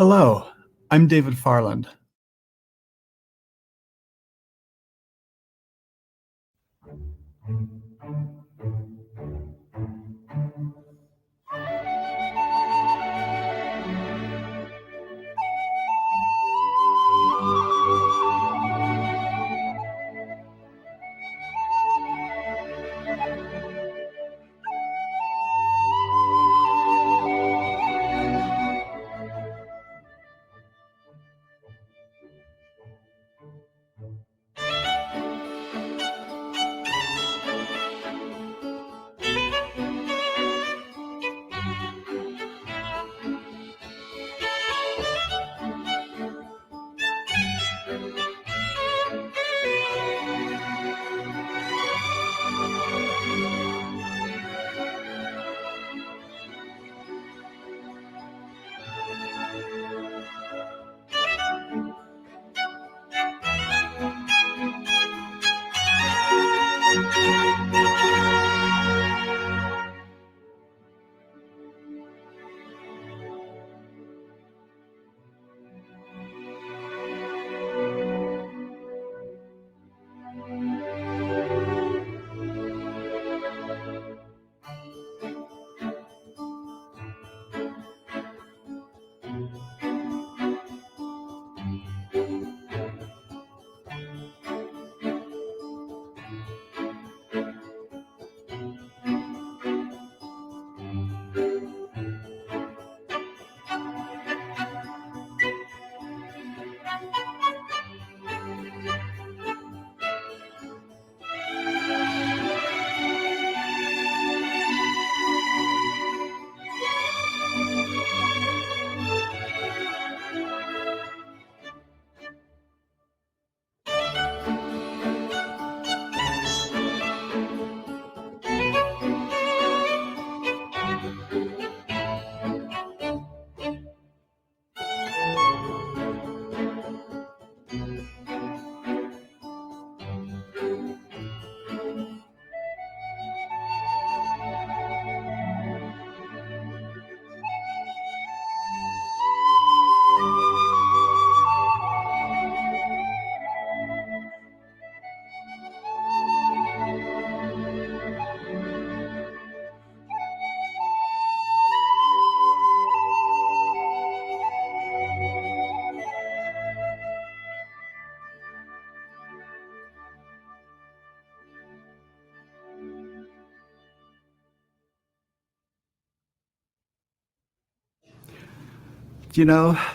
Hello, I'm David Farland.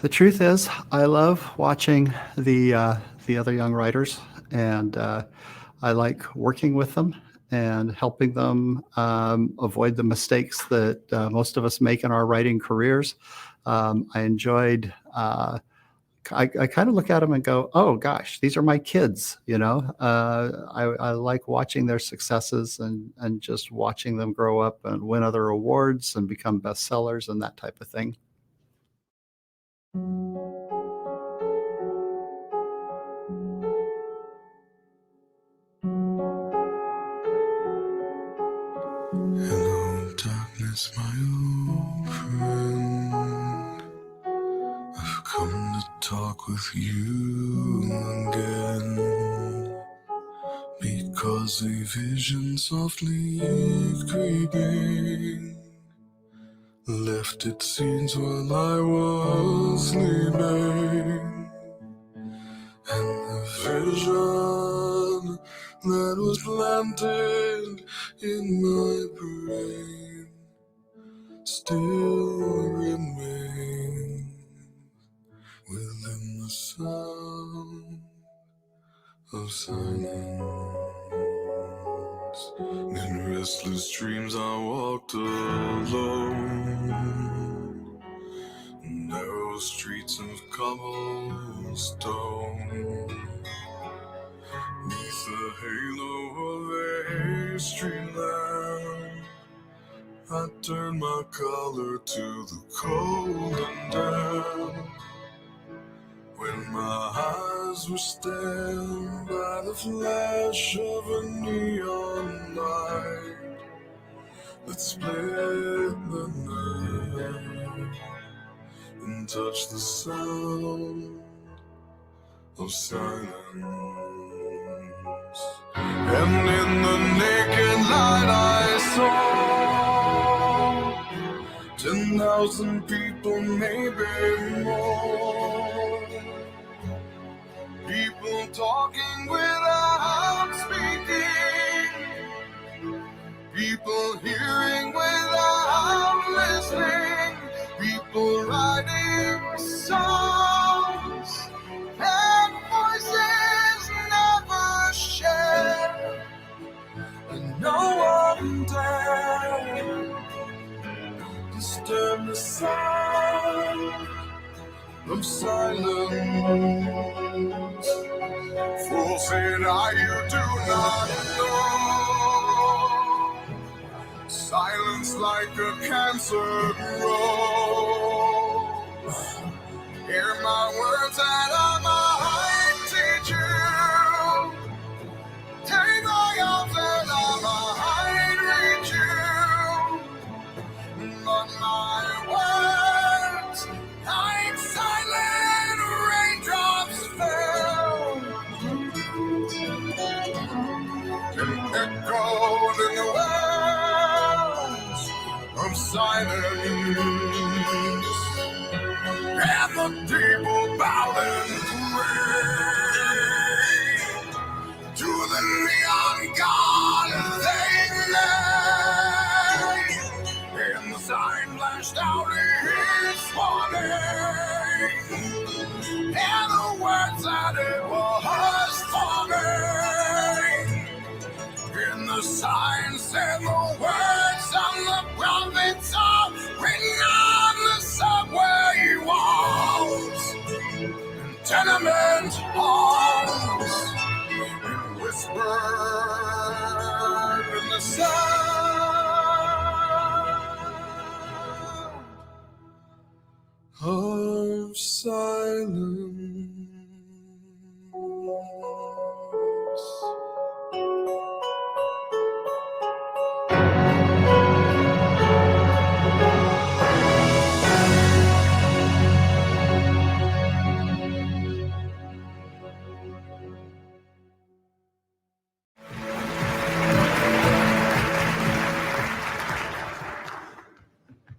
The truth is, I love watching the other young writers, and I like working with them and helping them avoid the mistakes that most of us make in our writing careers. I enjoyed. I kind of look at them and go, "Oh gosh, these are my kids." I like watching their successes and just watching them grow up and win other awards and become bestsellers and that type of thing. Hello, darkness, my old friend. I've come to talk with you again. Because a vision softly creeping left its scenes while I was sleeping. And the vision that was planted in my brain still remains within the sound of silence. In restless dreams I walked alone, narrow streets of cobblestone, neath the halo of a street lamp. I turned my collar to the cold and damp. When my eyes were stabbed by the flash of a neon light that split the night, and can touch the sound of silence. And in the naked light I saw 10,000 people, maybe more. People talking without speaking. People hearing without listening. People writing songs and voices never shared. And no one dared disturb the sound of silence. Fool said I, you do not know. Silence like a cancer grows. Hear my words and I might teach you. Take my arms and I might reach you. But my words, like silent raindrops fell, and echoed in the wells of silence. And the people bowed and prayed to the neon god they made. And the sign flashed out his warning, and the words that it was forming. And the sign said the words on the prophets are written on the subway walls, and tenement halls, and whispered in the sound of silence.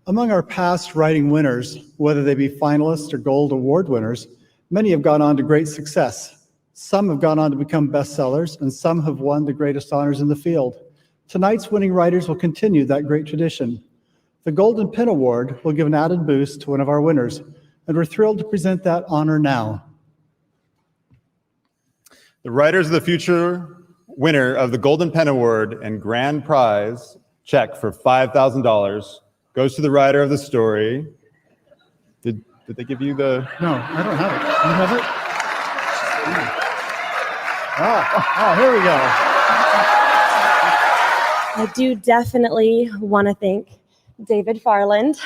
Among our past writing winners, whether they be finalists or Gold Award winners, many have gone on to great success. Some have gone on to become bestsellers, and some have won the greatest honors in the field. Tonight's winning writers will continue that great tradition. The Golden Pen Award will give an added boost to one of our winners, and we're thrilled to present that honor now. The Writers of the Future winner of the Golden Pen Award and grand prize check for $5,000 goes to the writer of the story. Did they give you the... No, I don't have it. You have it? Here we go. I do definitely want to thank David Farland.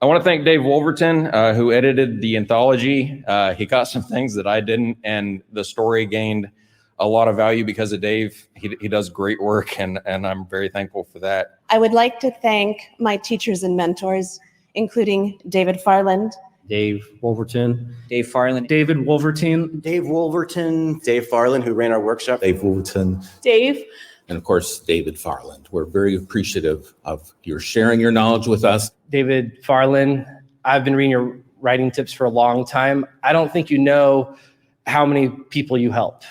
I want to thank Dave Wolverton, who edited the anthology. He got some things that I didn't, and the story gained a lot of value because of Dave. He does great work, and I'm very thankful for that. I would like to thank my teachers and mentors, including David Farland, Dave Wolverton, Dave Farland, David Wolverton, Dave Wolverton, Dave Farland, who ran our workshop, Dave Wolverton, Dave, and of course, David Farland. We're very appreciative of your sharing your knowledge with us. David Farland. I've been reading your writing tips for a long time. I don't think you know how many people you help.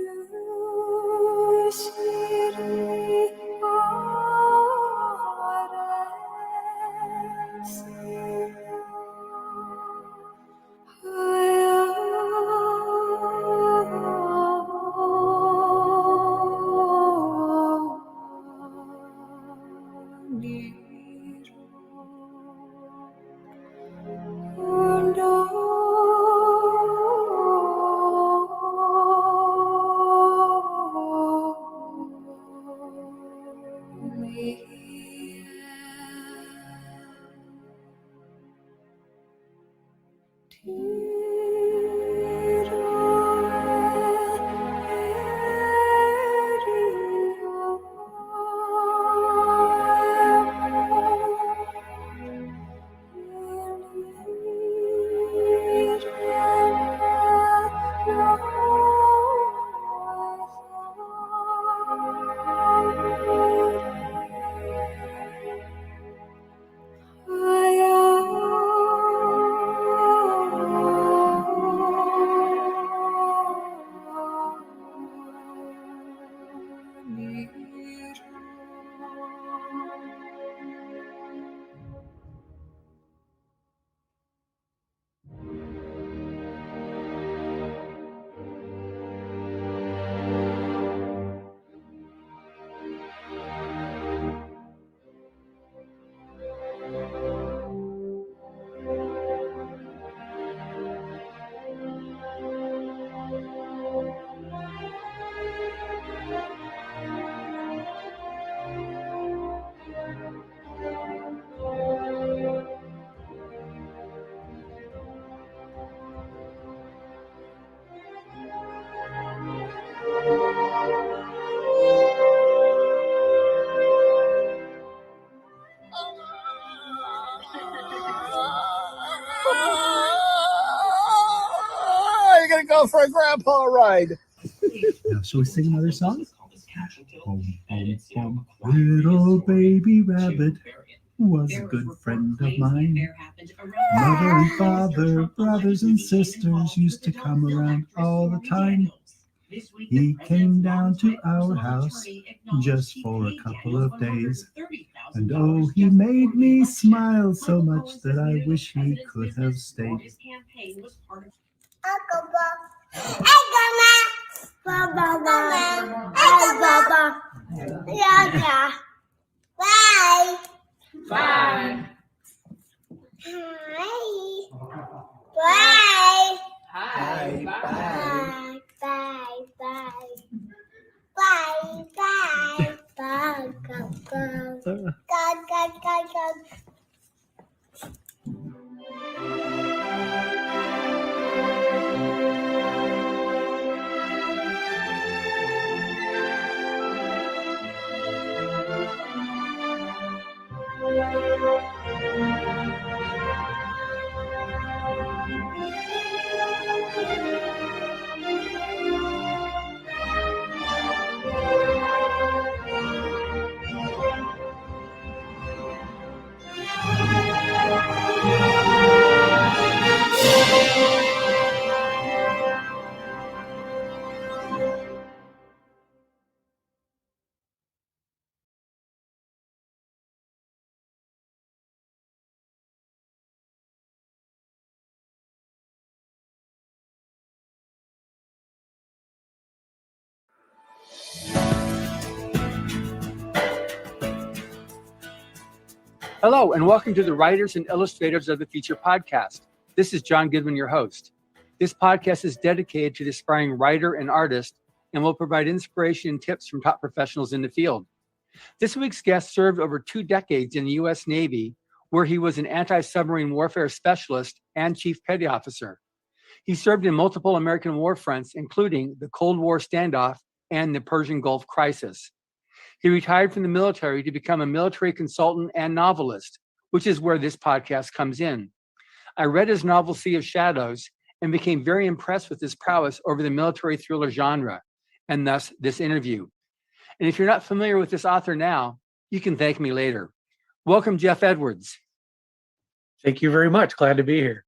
you. You're gonna go for a grandpa ride. Now, shall we sing another song? Home, home, home, little baby rabbit was a good friend of mine. Mother and father, brothers and sisters used to come around all the time. He came down to our house just for a couple of days. And oh, he made me smile so much that I wish he could have stayed. Bye. Hi. Bye. Hello, and welcome to the Writers and Illustrators of the Future podcast. This is John Goodwin, your host. This podcast is dedicated to the aspiring writer and artist and will provide inspiration and tips from top professionals in the field. This week's guest served over 2 decades in the U.S. Navy, where he was an anti-submarine warfare specialist and chief petty officer. He served in multiple American war fronts, including the Cold War standoff and the Persian Gulf crisis. He retired from the military to become a military consultant and novelist, which is where this podcast comes in. I read his novel, Sea of Shadows, and became very impressed with his prowess over the military thriller genre, and thus this interview. And if you're not familiar with this author now, you can thank me later. Welcome, Jeff Edwards. Thank you very much. Glad to be here.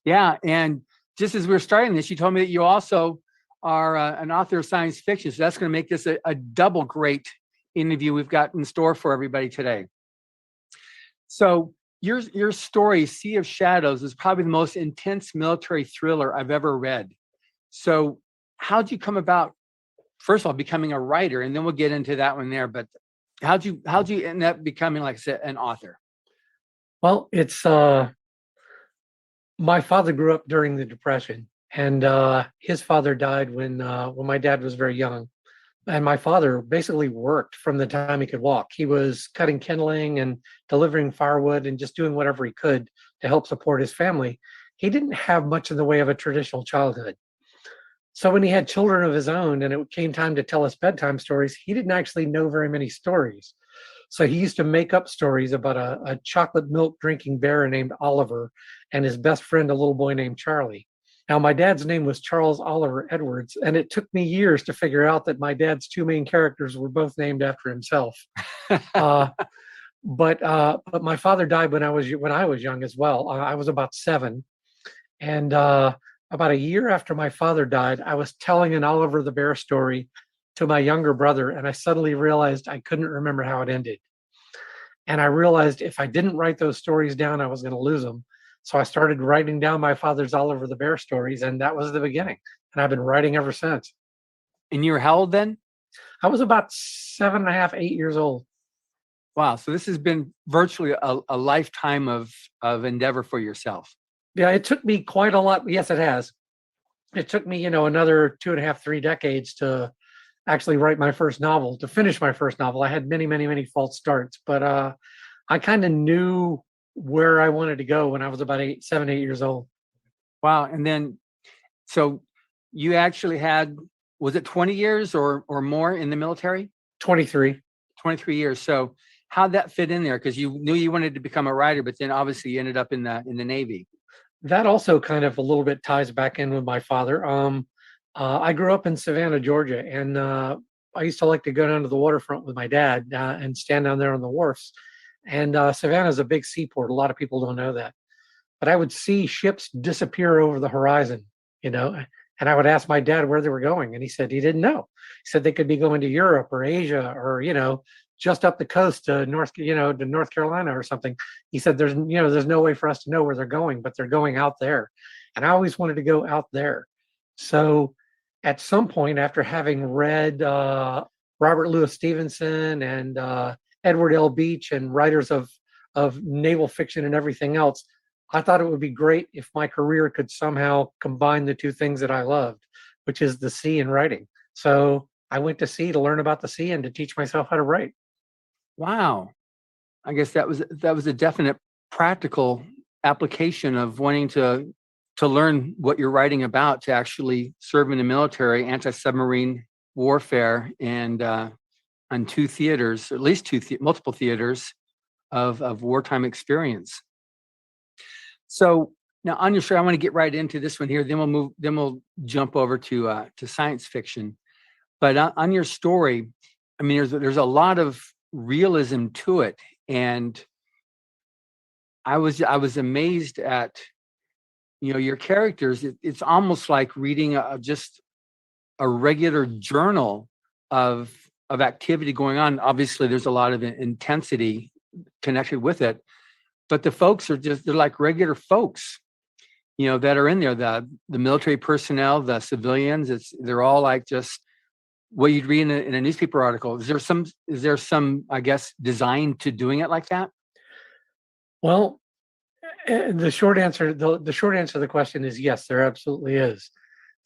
Yeah, and just as we're starting this, you told me that you also are an author of science fiction, so that's going to make this a double great interview we've got in store for everybody today. So your story, Sea of Shadows, is probably the most intense military thriller I've ever read. So how'd you come about, first of all, becoming a writer, and then we'll get into that one there, but how'd you end up becoming, like I said, an author? Well, it's my father grew up during the Depression, and his father died when my dad was very young. And my father basically worked from the time he could walk. He was cutting kindling and delivering firewood and just doing whatever he could to help support his family. he didn't have much in the way of a traditional childhood. So when he had children of his own and it came time to tell us bedtime stories, he didn't actually know very many stories. So he used to make up stories about a chocolate milk drinking bear named Oliver and his best friend, a little boy named Charlie. Now, my dad's name was Charles Oliver Edwards, and it took me years to figure out that my dad's two main characters were both named after himself. But my father died when I was young as well. I was about 7, and about a year after my father died, I was telling an Oliver the Bear story to my younger brother, and I suddenly realized I couldn't remember how it ended. And I realized if I didn't write those stories down, I was going to lose them. So I started writing down my father's Oliver the Bear stories, and that was the beginning. And I've been writing ever since. And you were how old then? I was about 7.5, 8 years old. Wow. So this has been virtually a lifetime of endeavor for yourself. Yeah, it took me quite a lot. Yes, it has. It took me, another 2.5, 3 decades to actually write my first novel, to finish my first novel. I had many, many, many false starts, but I kind of knew where I wanted to go when I was about 7, 8 years old. Wow. And then, so you actually had, was it 20 years or more in the military? 23. 23 years. So how'd that fit in there? Because you knew you wanted to become a writer, but then obviously you ended up in the Navy. That also kind of a little bit ties back in with my father. I grew up in Savannah, Georgia, and I used to like to go down to the waterfront with my dad and stand down there on the wharfs. And Savannah is a big seaport. A lot of people don't know that. But I would see ships disappear over the horizon, and I would ask my dad where they were going. And he said he didn't know. He said they could be going to Europe or Asia or, just up the coast to North Carolina or something. He said there's no way for us to know where they're going, but they're going out there. And I always wanted to go out there. So at some point, after having read Robert Louis Stevenson and Edward L. Beach and writers of naval fiction and everything else, I thought it would be great if my career could somehow combine the two things that I loved, which is the sea and writing. So I went to sea to learn about the sea and to teach myself how to write. Wow. I guess that was a definite practical application of wanting to learn what you're writing about, to actually serve in the military, anti-submarine warfare, and on 2 theaters, at least multiple theaters of wartime experience. So now on your show, I want to get right into this one here. Then we'll jump over to science fiction. But on your story, I mean, there's a lot of realism to it, and I was amazed at your characters. It's almost like reading just a regular journal of activity going on. Obviously, there's a lot of intensity connected with it, but the folks they're like regular folks, that are in there. The military personnel, the civilians. They're all like just what you'd read in a newspaper article. Is there some, I guess, design to doing it like that? Well, the short answer to the question is yes, there absolutely is.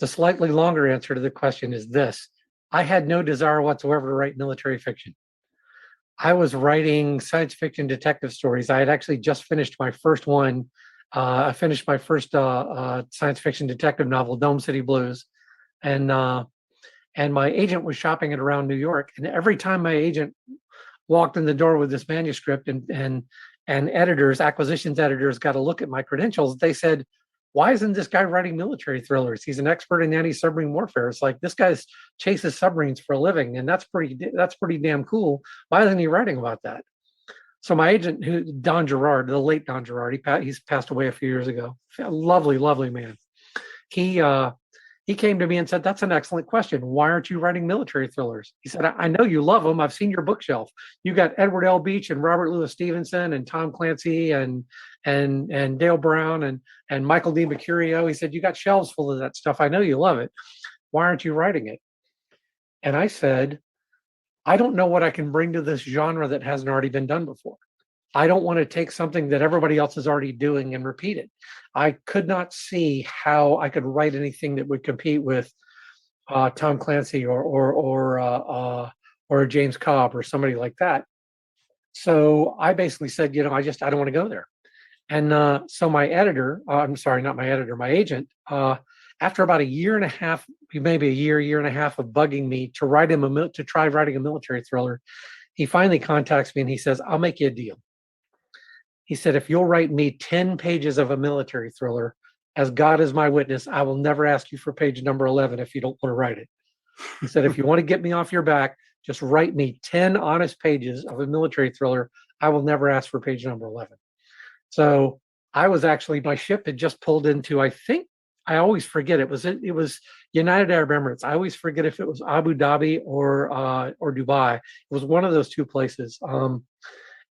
The slightly longer answer to the question is this: I had no desire whatsoever to write military fiction. I was writing science fiction detective stories. I had actually just finished my first one. I finished my first science fiction detective novel, Dome City Blues, and my agent was shopping it around New York. And every time my agent walked in the door with this manuscript and acquisitions editors got a look at my credentials, they said, "Why isn't this guy writing military thrillers? He's an expert in anti-submarine warfare. It's like this guy chases submarines for a living, and that's pretty damn cool. Why isn't he writing about that?" So my agent, Don Gerard, the late Don Gerard, he's passed away a few years ago. A lovely, lovely man. He came to me and said, "That's an excellent question. Why aren't you writing military thrillers?" He said, I know you love them. I've seen your bookshelf. You got Edward L. Beach and Robert Louis Stevenson and Tom Clancy and Dale Brown and Michael D. Mercurio. He said, you got shelves full of that stuff. I know you love it. Why aren't you writing it? And I said, I don't know what I can bring to this genre that hasn't already been done before. I don't want to take something that everybody else is already doing and repeat it. I could not see how I could write anything that would compete with Tom Clancy or James Cobb or somebody like that. So I basically said, I don't want to go there. And so my editor, I'm sorry, not my editor, my agent, after about a year and a half, maybe a year and a half of bugging me to write him to try writing a military thriller, he finally contacts me and he says, "I'll make you a deal." He said, "If you'll write me 10 pages of a military thriller, as God is my witness, I will never ask you for page number 11 if you don't want to write it." He said, "If you want to get me off your back, just write me 10 honest pages of a military thriller. I will never ask for page number 11." So I was actually, my ship had just pulled into, I think, I always forget, it was United Arab Emirates. I always forget if it was Abu Dhabi or Dubai. It was one of those two places.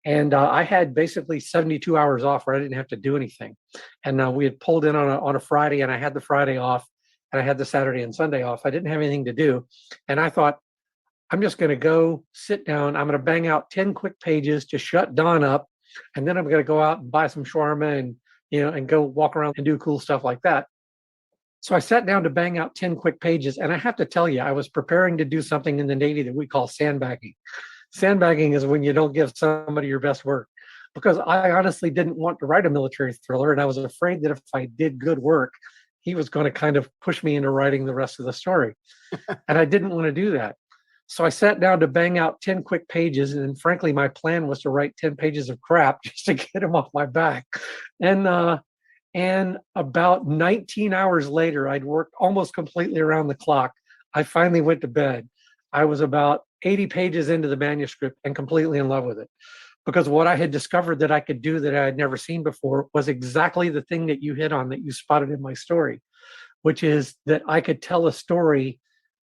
And I had basically 72 hours off where I didn't have to do anything. And we had pulled in on a Friday, and I had the Friday off, and I had the Saturday and Sunday off. I didn't have anything to do. And I thought, I'm just going to go sit down. I'm going to bang out 10 quick pages to shut Dawn up. And then I'm going to go out and buy some shawarma and go walk around and do cool stuff like that. So I sat down to bang out 10 quick pages. And I have to tell you, I was preparing to do something in the Navy that we call sandbagging. Sandbagging is when you don't give somebody your best work, because I honestly didn't want to write a military thriller. And I was afraid that if I did good work, he was going to kind of push me into writing the rest of the story. And I didn't want to do that. So I sat down to bang out 10 quick pages. And frankly, my plan was to write 10 pages of crap just to get him off my back. And about 19 hours later, I'd worked almost completely around the clock. I finally went to bed. I was about 80 pages into the manuscript and completely in love with it, because what I had discovered that I could do that I had never seen before was exactly the thing that you hit on, that you spotted in my story, which is that I could tell a story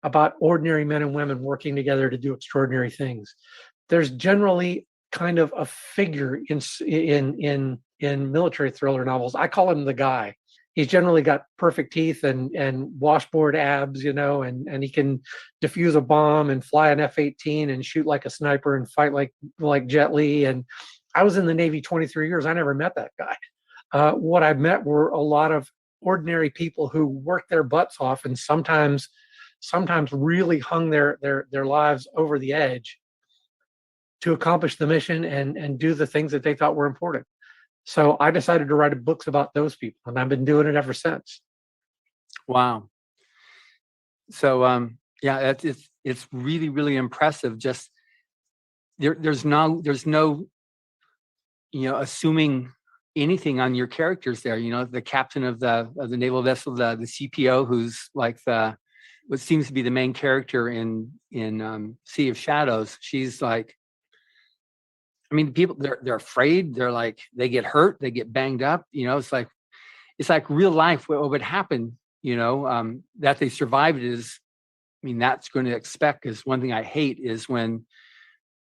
about ordinary men and women working together to do extraordinary things. There's generally kind of a figure in military thriller novels. I call him the guy. He's generally got perfect teeth and washboard abs, and he can defuse a bomb and fly an F-18 and shoot like a sniper and fight like Jet Li. And I was in the Navy 23 years. I never met that guy. What I met were a lot of ordinary people who worked their butts off and sometimes really hung their lives over the edge to accomplish the mission and do the things that they thought were important. So I decided to write books about those people, and I've been doing it ever since. Wow. So yeah, it's really, really impressive. Just there's no assuming anything on your characters there. The captain of the naval vessel, the CPO, who's like what seems to be the main character in Sea of Shadows. She's like, I mean, people they're afraid. They're like, they get hurt, they get banged up. It's like real life. What would happen? That they survived is, I mean, that's going to expect. Is one thing I hate is when,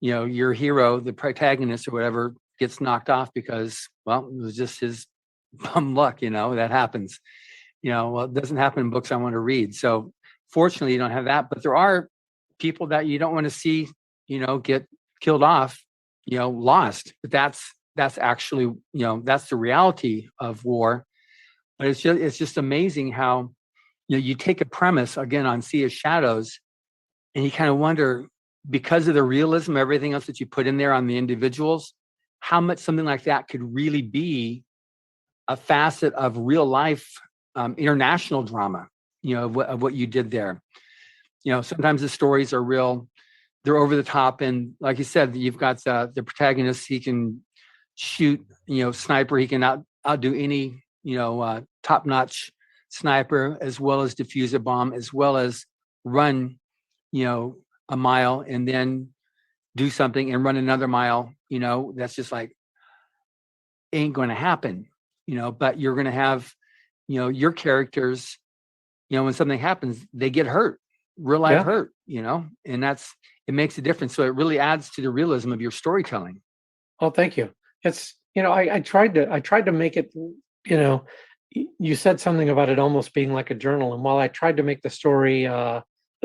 your hero, the protagonist or whatever, gets knocked off because, well, it was just his bum luck. That happens. Well, it doesn't happen in books I want to read. So fortunately, you don't have that. But there are people that you don't want to see, get killed off. Lost. But that's actually, that's the reality of war. But it's just amazing how, you take a premise again on Sea of Shadows, and you kind of wonder, because of the realism, everything else that you put in there on the individuals, how much something like that could really be a facet of real life international drama, of what you did there. Sometimes the stories are real. They're over the top, and like you said, you've got the protagonist. He can shoot, sniper. He can outdo any, top-notch sniper, as well as defuse a bomb, as well as run, a mile and then do something and run another mile. That's just like ain't going to happen. But you're going to have, your characters. When something happens, they get hurt, real life hurt. And it makes a difference. So it really adds to the realism of your storytelling. Oh, thank you. It's, I tried to make it, you said something about it almost being like a journal. And while I tried to make the story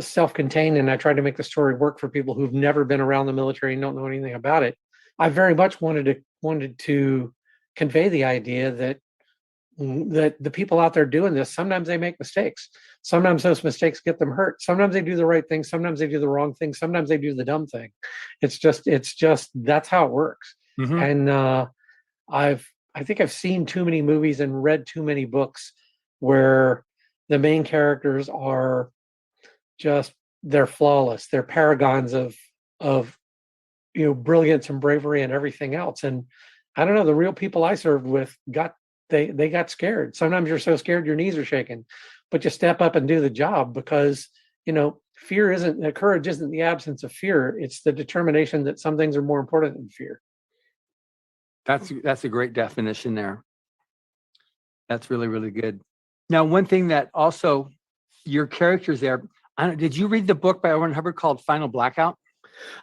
self-contained, and I tried to make the story work for people who've never been around the military and don't know anything about it, I very much wanted to convey the idea that the people out there doing this, sometimes they make mistakes. Sometimes those mistakes get them hurt. Sometimes they do the right thing. Sometimes they do the wrong thing. Sometimes they do the dumb thing. It's just that's how it works. Mm-hmm. And I think I've seen too many movies and read too many books where the main characters are just, they're flawless. They're paragons of brilliance and bravery and everything else. And I don't know, the real people I served with they got scared. Sometimes you're so scared your knees are shaking, but you step up and do the job because courage isn't the absence of fear. It's the determination that some things are more important than fear. That's a great definition there. That's really, really good. Now, one thing that also your characters there, did you read the book by Owen Hubbard called Final Blackout?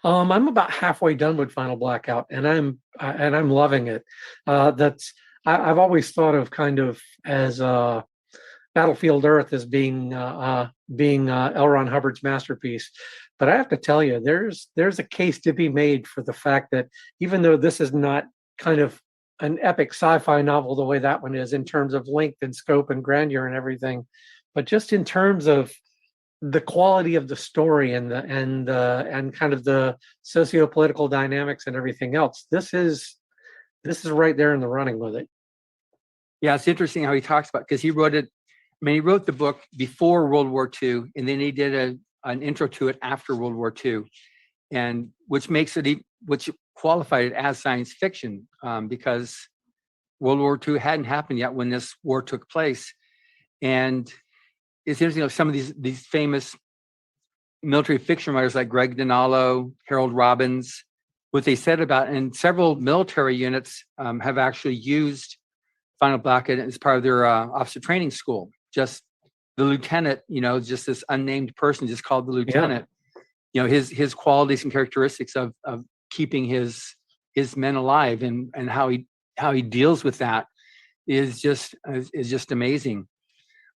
I'm about halfway done with Final Blackout, and I'm loving it. I've always thought of kind of as Battlefield Earth as being L. Ron Hubbard's masterpiece, but I have to tell you, there's a case to be made for the fact that even though this is not kind of an epic sci-fi novel the way that one is in terms of length and scope and grandeur and everything, but just in terms of the quality of the story and kind of the socio-political dynamics and everything else, this is right there in the running with it. Yeah, it's interesting how he talks about, because he wrote it. I mean, he wrote the book before World War II, and then he did an intro to it after World War II, and which qualified it as science fiction, because World War II hadn't happened yet when this war took place. And it's interesting, some of these famous military fiction writers like Greg Dinallo, Harold Robbins, what they said about, and several military units have actually used Final Blackout as part of their officer training school. Just the lieutenant, just this unnamed person just called the lieutenant. Yeah. His qualities and characteristics of keeping his men alive and how he deals with that is just amazing.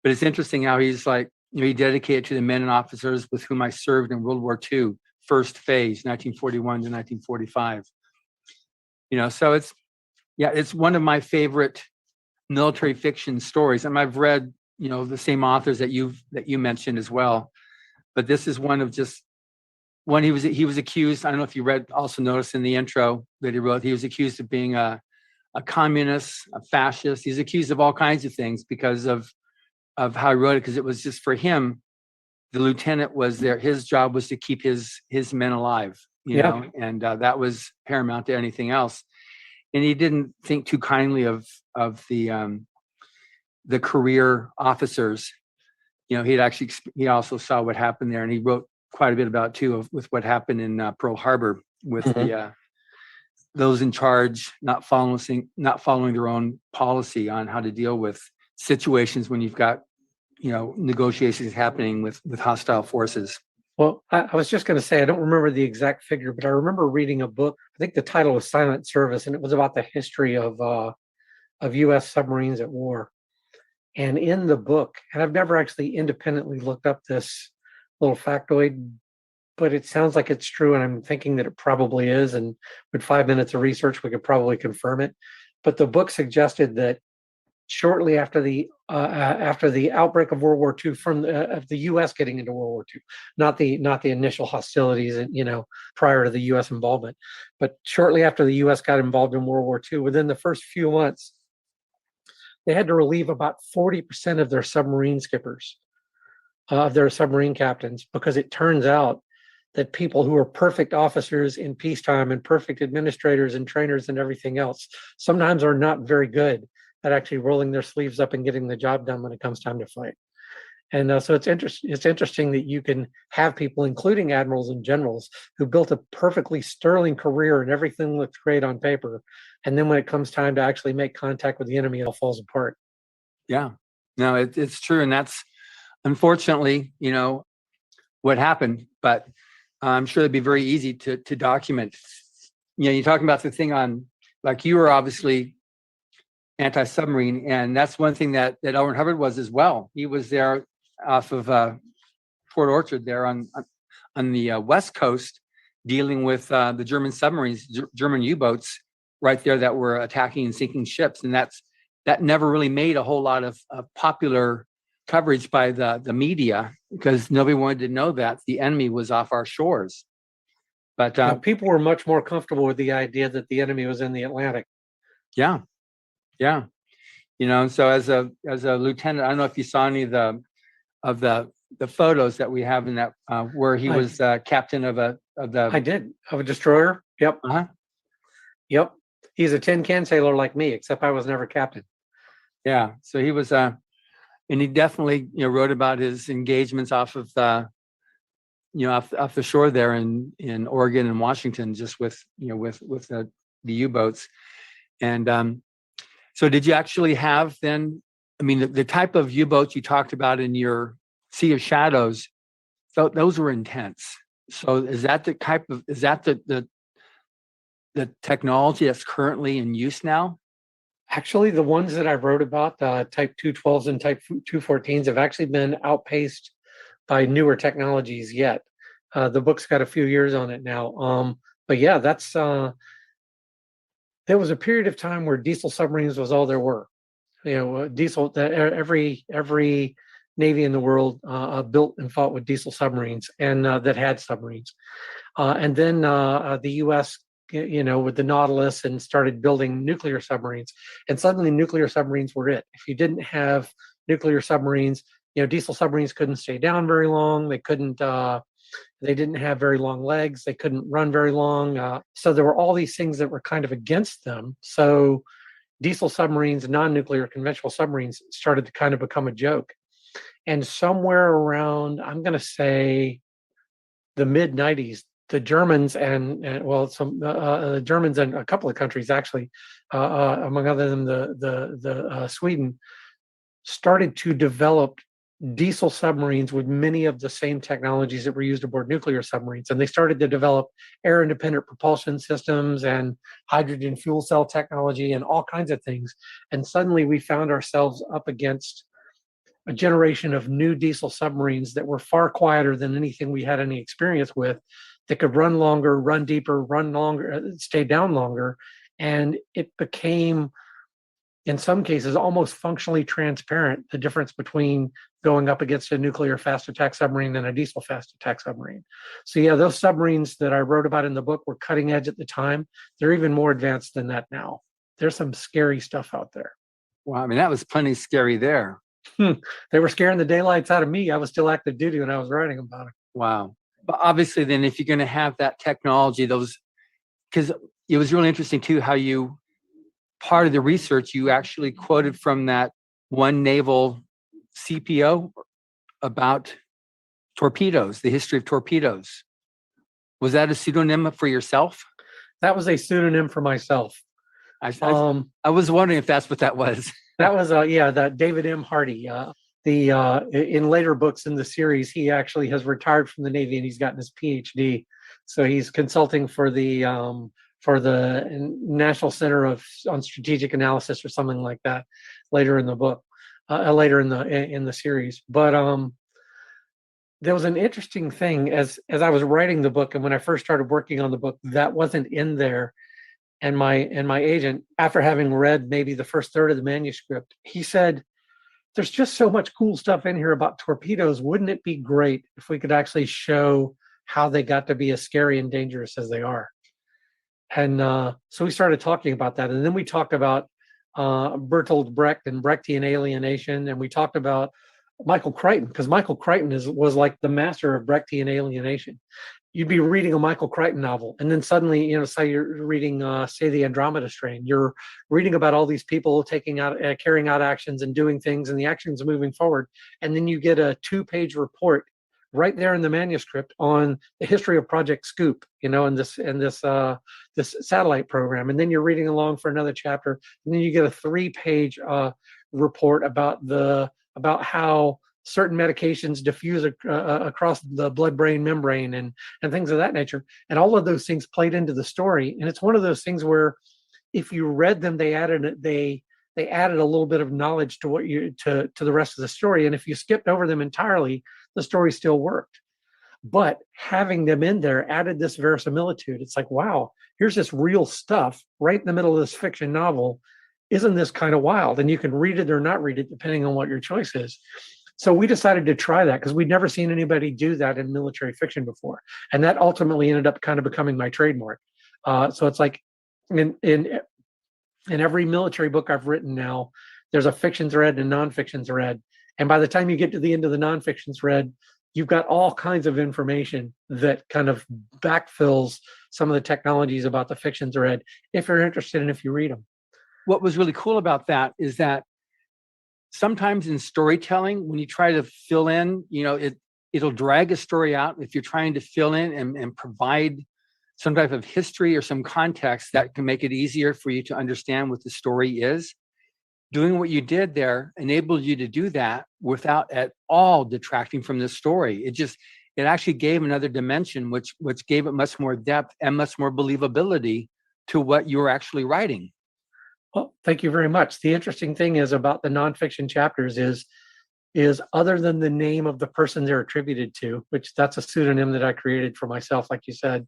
But it's interesting how he's like, he dedicated to the men and officers with whom I served in World War II, first phase, 1941 to 1945. So it's one of my favorite military fiction stories. And I've read, the same authors that you mentioned as well. But this is one of just one. He was accused. I don't know if you also noticed in the intro that he wrote, he was accused of being a communist, a fascist. He's accused of all kinds of things because of how he wrote it, because it was just for him. The lieutenant was there. His job was to keep his men alive, and that was paramount to anything else. And he didn't think too kindly of the career officers. He also saw what happened there, and he wrote quite a bit about too with what happened in Pearl Harbor with those in charge not following their own policy on how to deal with situations when you've got negotiations happening with hostile forces. Well, I was just going to say, I don't remember the exact figure, but I remember reading a book. I think the title was Silent Service, and it was about the history of U.S. submarines at war. And in the book, and I've never actually independently looked up this little factoid, but it sounds like it's true, and I'm thinking that it probably is. And with 5 minutes of research, we could probably confirm it. But the book suggested that shortly after the outbreak of World War II, of the U.S. getting into World War II, not the initial hostilities, and prior to the U.S. involvement, but shortly after the U.S. got involved in World War II, within the first few months, they had to relieve about 40% of their submarine skippers, of their submarine captains, because it turns out that people who are perfect officers in peacetime and perfect administrators and trainers and everything else sometimes are not very good at actually rolling their sleeves up and getting the job done when it comes time to fight. And so it's interesting that you can have people, including admirals and generals, who built a perfectly sterling career and everything looks great on paper. And then when it comes time to actually make contact with the enemy, it all falls apart. Yeah, no, it's true. And that's unfortunately, what happened, but I'm sure it'd be very easy to document. You're talking about the thing on, like, you were obviously Anti-Submarine, and that's one thing that L. Ron Hubbard was as well. He was there off of Port Orchard there on the West Coast, dealing with the German submarines, German U-boats right there that were attacking and sinking ships. And that never really made a whole lot of popular coverage by the media, because nobody wanted to know that the enemy was off our shores. But people were much more comfortable with the idea that the enemy was in the Atlantic. Yeah. Yeah. You know, so as a lieutenant, I don't know if you saw any of the photos that we have in that where he was captain of the. I did, of a destroyer. Yep. Uh-huh. Yep. He's a tin can sailor like me, except I was never captain. Yeah. So he was and he definitely, you know, wrote about his engagements off of off the shore there in Oregon and Washington, just with, you know, with the U-boats. And so did you actually have then, I mean, the type of U-boats you talked about in your Sea of Shadows, those were intense. So is that the type of, is that the technology that's currently in use now? Actually, the ones that I wrote about, Type 212s and Type 214s, have actually been outpaced by newer technologies yet. The book's got a few years on it now. But yeah, that's there was a period of time where diesel submarines was all there were. You know, diesel, every Navy in the world built and fought with diesel submarines, and that had submarines. And then the U.S., you know, with the Nautilus, and started building nuclear submarines. And suddenly nuclear submarines were it. If you didn't have nuclear submarines, you know, diesel submarines couldn't stay down very long. They couldn't, they didn't have very long legs. They couldn't run very long. So there were all these things that were kind of against them. So diesel submarines, non-nuclear conventional submarines, started to kind of become a joke. And somewhere around, I'm going to say, the mid 90s, the Germans and the Germans and a couple of countries actually, among other than the Sweden, started to develop diesel submarines with many of the same technologies that were used aboard nuclear submarines. And they started to develop air independent propulsion systems and hydrogen fuel cell technology and all kinds of things. And suddenly we found ourselves up against a generation of new diesel submarines that were far quieter than anything we had any experience with, that could run longer, run deeper, run longer, stay down longer. And it became, in some cases, almost functionally transparent, the difference between going up against a nuclear fast attack submarine and a diesel fast attack submarine. So yeah, those submarines that I wrote about in the book were cutting edge at the time. They're even more advanced than that now. There's some scary stuff out there. Wow, I mean, that was plenty scary there. They were scaring the daylights out of me. I was still active duty when I was writing about it. Wow. But obviously then if you're going to have that technology, because it was really interesting too, how you, part of the research, you actually quoted from that one naval CPO about torpedoes, the history of torpedoes. Was that a pseudonym for yourself? That was a pseudonym for myself. I was wondering if that's what that was. That was that David M. Hardy. In later books in the series, he actually has retired from the Navy and he's gotten his PhD. So he's consulting for the National Center on Strategic Analysis or something like that later in the book, later in the series. But there was an interesting thing as I was writing the book, and when I first started working on the book, that wasn't in there. And my agent, after having read maybe the first third of the manuscript, he said, "There's just so much cool stuff in here about torpedoes. Wouldn't it be great if we could actually show how they got to be as scary and dangerous as they are?" And so we started talking about that. And then we talked about Bertolt Brecht and Brechtian alienation. And we talked about Michael Crichton, because Michael Crichton was like the master of Brechtian alienation. You'd be reading a Michael Crichton novel, and then suddenly, you know, say you're reading, say, the Andromeda Strain. You're reading about all these people carrying out actions and doing things, and the actions moving forward. And then you get a 2-page report right there in the manuscript on the history of Project Scoop, you know, and this satellite program. And then you're reading along for another chapter, and then you get a 3-page report about how certain medications diffuse across the blood-brain membrane and things of that nature. And all of those things played into the story. And it's one of those things where if you read them, they added a little bit of knowledge to to the rest of the story. And if you skipped over them entirely, the story still worked. But having them in there added this verisimilitude. It's like, wow, here's this real stuff right in the middle of this fiction novel. Isn't this kind of wild? And you can read it or not read it, depending on what your choice is. So we decided to try that because we'd never seen anybody do that in military fiction before. And that ultimately ended up kind of becoming my trademark. So it's like, in In every military book I've written now, there's a fiction thread and a nonfiction thread. And by the time you get to the end of the nonfiction thread, you've got all kinds of information that kind of backfills some of the technologies about the fiction thread, if you're interested and if you read them. What was really cool about that is that sometimes in storytelling, when you try to fill in, it'll drag a story out. If you're trying to fill in and provide some type of history or some context, that can make it easier for you to understand what the story is. Doing what you did there enabled you to do that without at all detracting from the story. It actually gave another dimension, which gave it much more depth and much more believability to what you were actually writing. Well, thank you very much. The interesting thing is about the nonfiction chapters is other than the name of the person they're attributed to, which that's a pseudonym that I created for myself, like you said,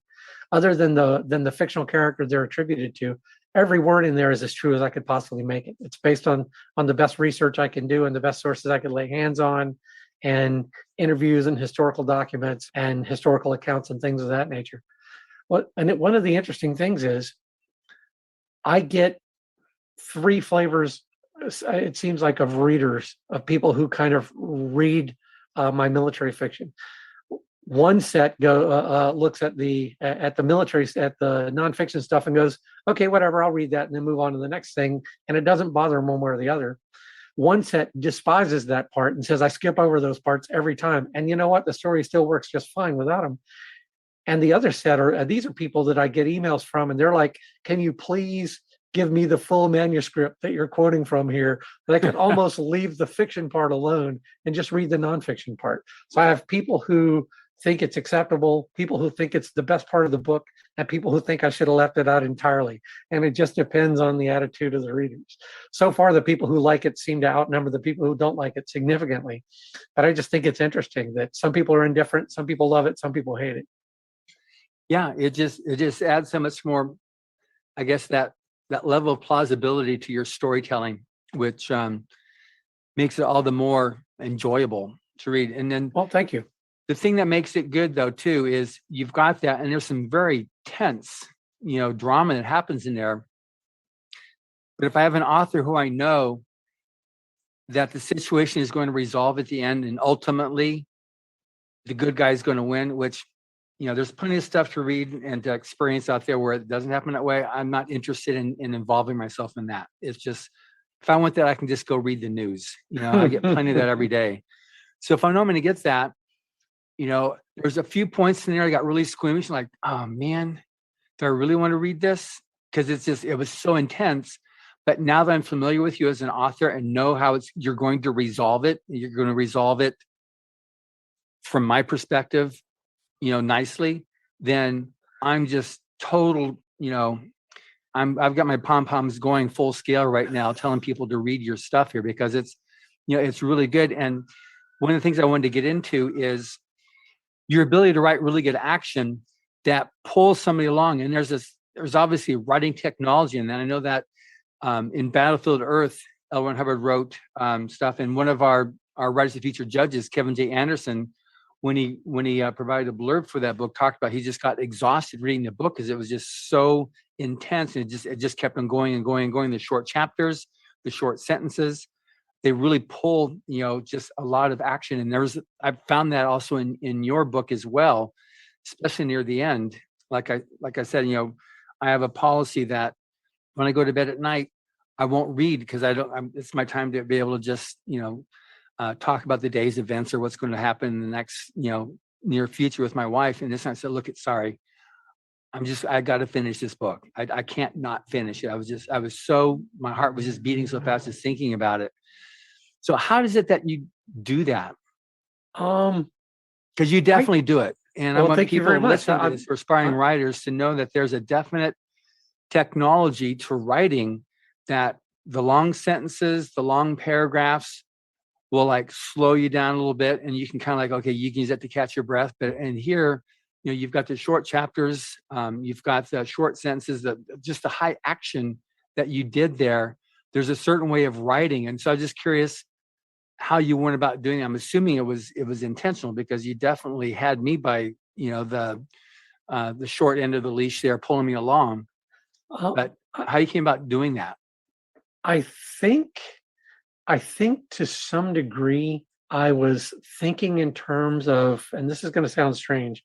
other than the fictional character they're attributed to, every word in there is as true as I could possibly make it. It's based on the best research I can do and the best sources I could lay hands on, and interviews and historical documents and historical accounts and things of that nature. One of the interesting things is I get three flavors, it seems like, of readers, of people who kind of read my military fiction. One set looks at the military, at the nonfiction stuff, and goes, okay, whatever, I'll read that and then move on to the next thing, and it doesn't bother them one way or the other. One set despises that part and says, I skip over those parts every time, and you know what, the story still works just fine without them. And the other set these are people that I get emails from, and they're like, can you please give me the full manuscript that you're quoting from here, that I could almost leave the fiction part alone and just read the nonfiction part. So I have people who think it's acceptable, people who think it's the best part of the book, and people who think I should have left it out entirely. And it just depends on the attitude of the readers. So far, the people who like it seem to outnumber the people who don't like it significantly. But I just think it's interesting that some people are indifferent, some people love it, some people hate it. Yeah, it just adds so much more, I guess, that level of plausibility to your storytelling, which makes it all the more enjoyable to read. And then, well, thank you. The thing that makes it good, though, too, is you've got that, and there's some very tense, drama that happens in there. But if I have an author who I know that the situation is going to resolve at the end, and ultimately the good guy is going to win, which, there's plenty of stuff to read and to experience out there where it doesn't happen that way. I'm not interested in involving myself in that. It's just, if I want that, I can just go read the news. I get plenty of that every day. So if I know I'm going to get that, there's a few points in there I got really squeamish, like, oh man, do I really want to read this? Because it was so intense. But now that I'm familiar with you as an author and know how you're going to resolve it from my perspective, nicely, then I'm just total, I've got my pom-poms going full scale right now, telling people to read your stuff here, because it's really good. And one of the things I wanted to get into is your ability to write really good action that pulls somebody along. And there's obviously writing technology in that. I know that in Battlefield Earth, L. Ron Hubbard wrote stuff, and one of our Writers and Feature judges, Kevin J. Anderson, when he provided a blurb for that book, talked about he just got exhausted reading the book because it was just so intense, and it just kept on going and going and going. The short chapters, the short sentences, they really pull, just a lot of action. And I found that also in your book as well, especially near the end. Like I said, I have a policy that when I go to bed at night, I won't read, because it's my time to be able to just, talk about the day's events or what's going to happen in the next, near future with my wife. And this time I said, look, I got to finish this book. I can't not finish it. My heart was just beating so fast just thinking about it. So how is it that you do that? Because you definitely do it. And I want people listening to this for aspiring writers to know that there's a definite technology to writing, that the long sentences, the long paragraphs will like slow you down a little bit, and you can kind of like, okay, you can use that to catch your breath. And here, you've got the short chapters, you've got the short sentences, just the high action that you did there. There's a certain way of writing. And so I'm just curious how you went about doing it. I'm assuming it was intentional, because you definitely had me by, the short end of the leash there, pulling me along. But how you came about doing that? I think to some degree, I was thinking in terms of, and this is going to sound strange,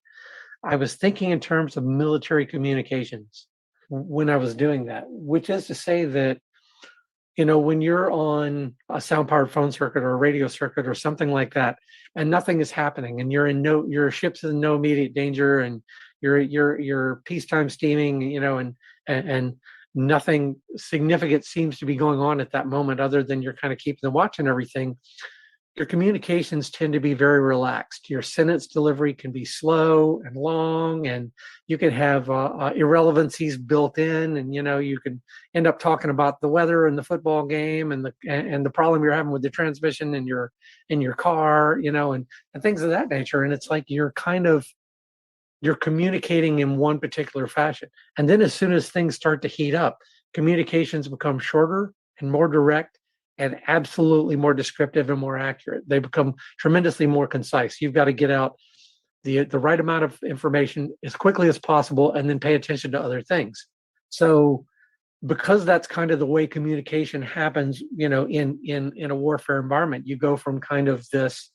I was thinking in terms of military communications when I was doing that, which is to say that, when you're on a sound powered phone circuit or a radio circuit or something like that, and nothing is happening, and your ship's in no immediate danger, and your peacetime steaming, and nothing significant seems to be going on at that moment other than you're kind of keeping the watch and everything. Your communications tend to be very relaxed. Your sentence delivery can be slow and long, and you can have irrelevancies built in, and you can end up talking about the weather and the football game and the problem you're having with the transmission in your car, and things of that nature. And it's like you're communicating in one particular fashion, and then as soon as things start to heat up, communications become shorter and more direct and absolutely more descriptive and more accurate. They become tremendously more concise. You've got to get out the right amount of information as quickly as possible and then pay attention to other things. So because that's kind of the way communication happens, in a warfare environment, you go from kind of this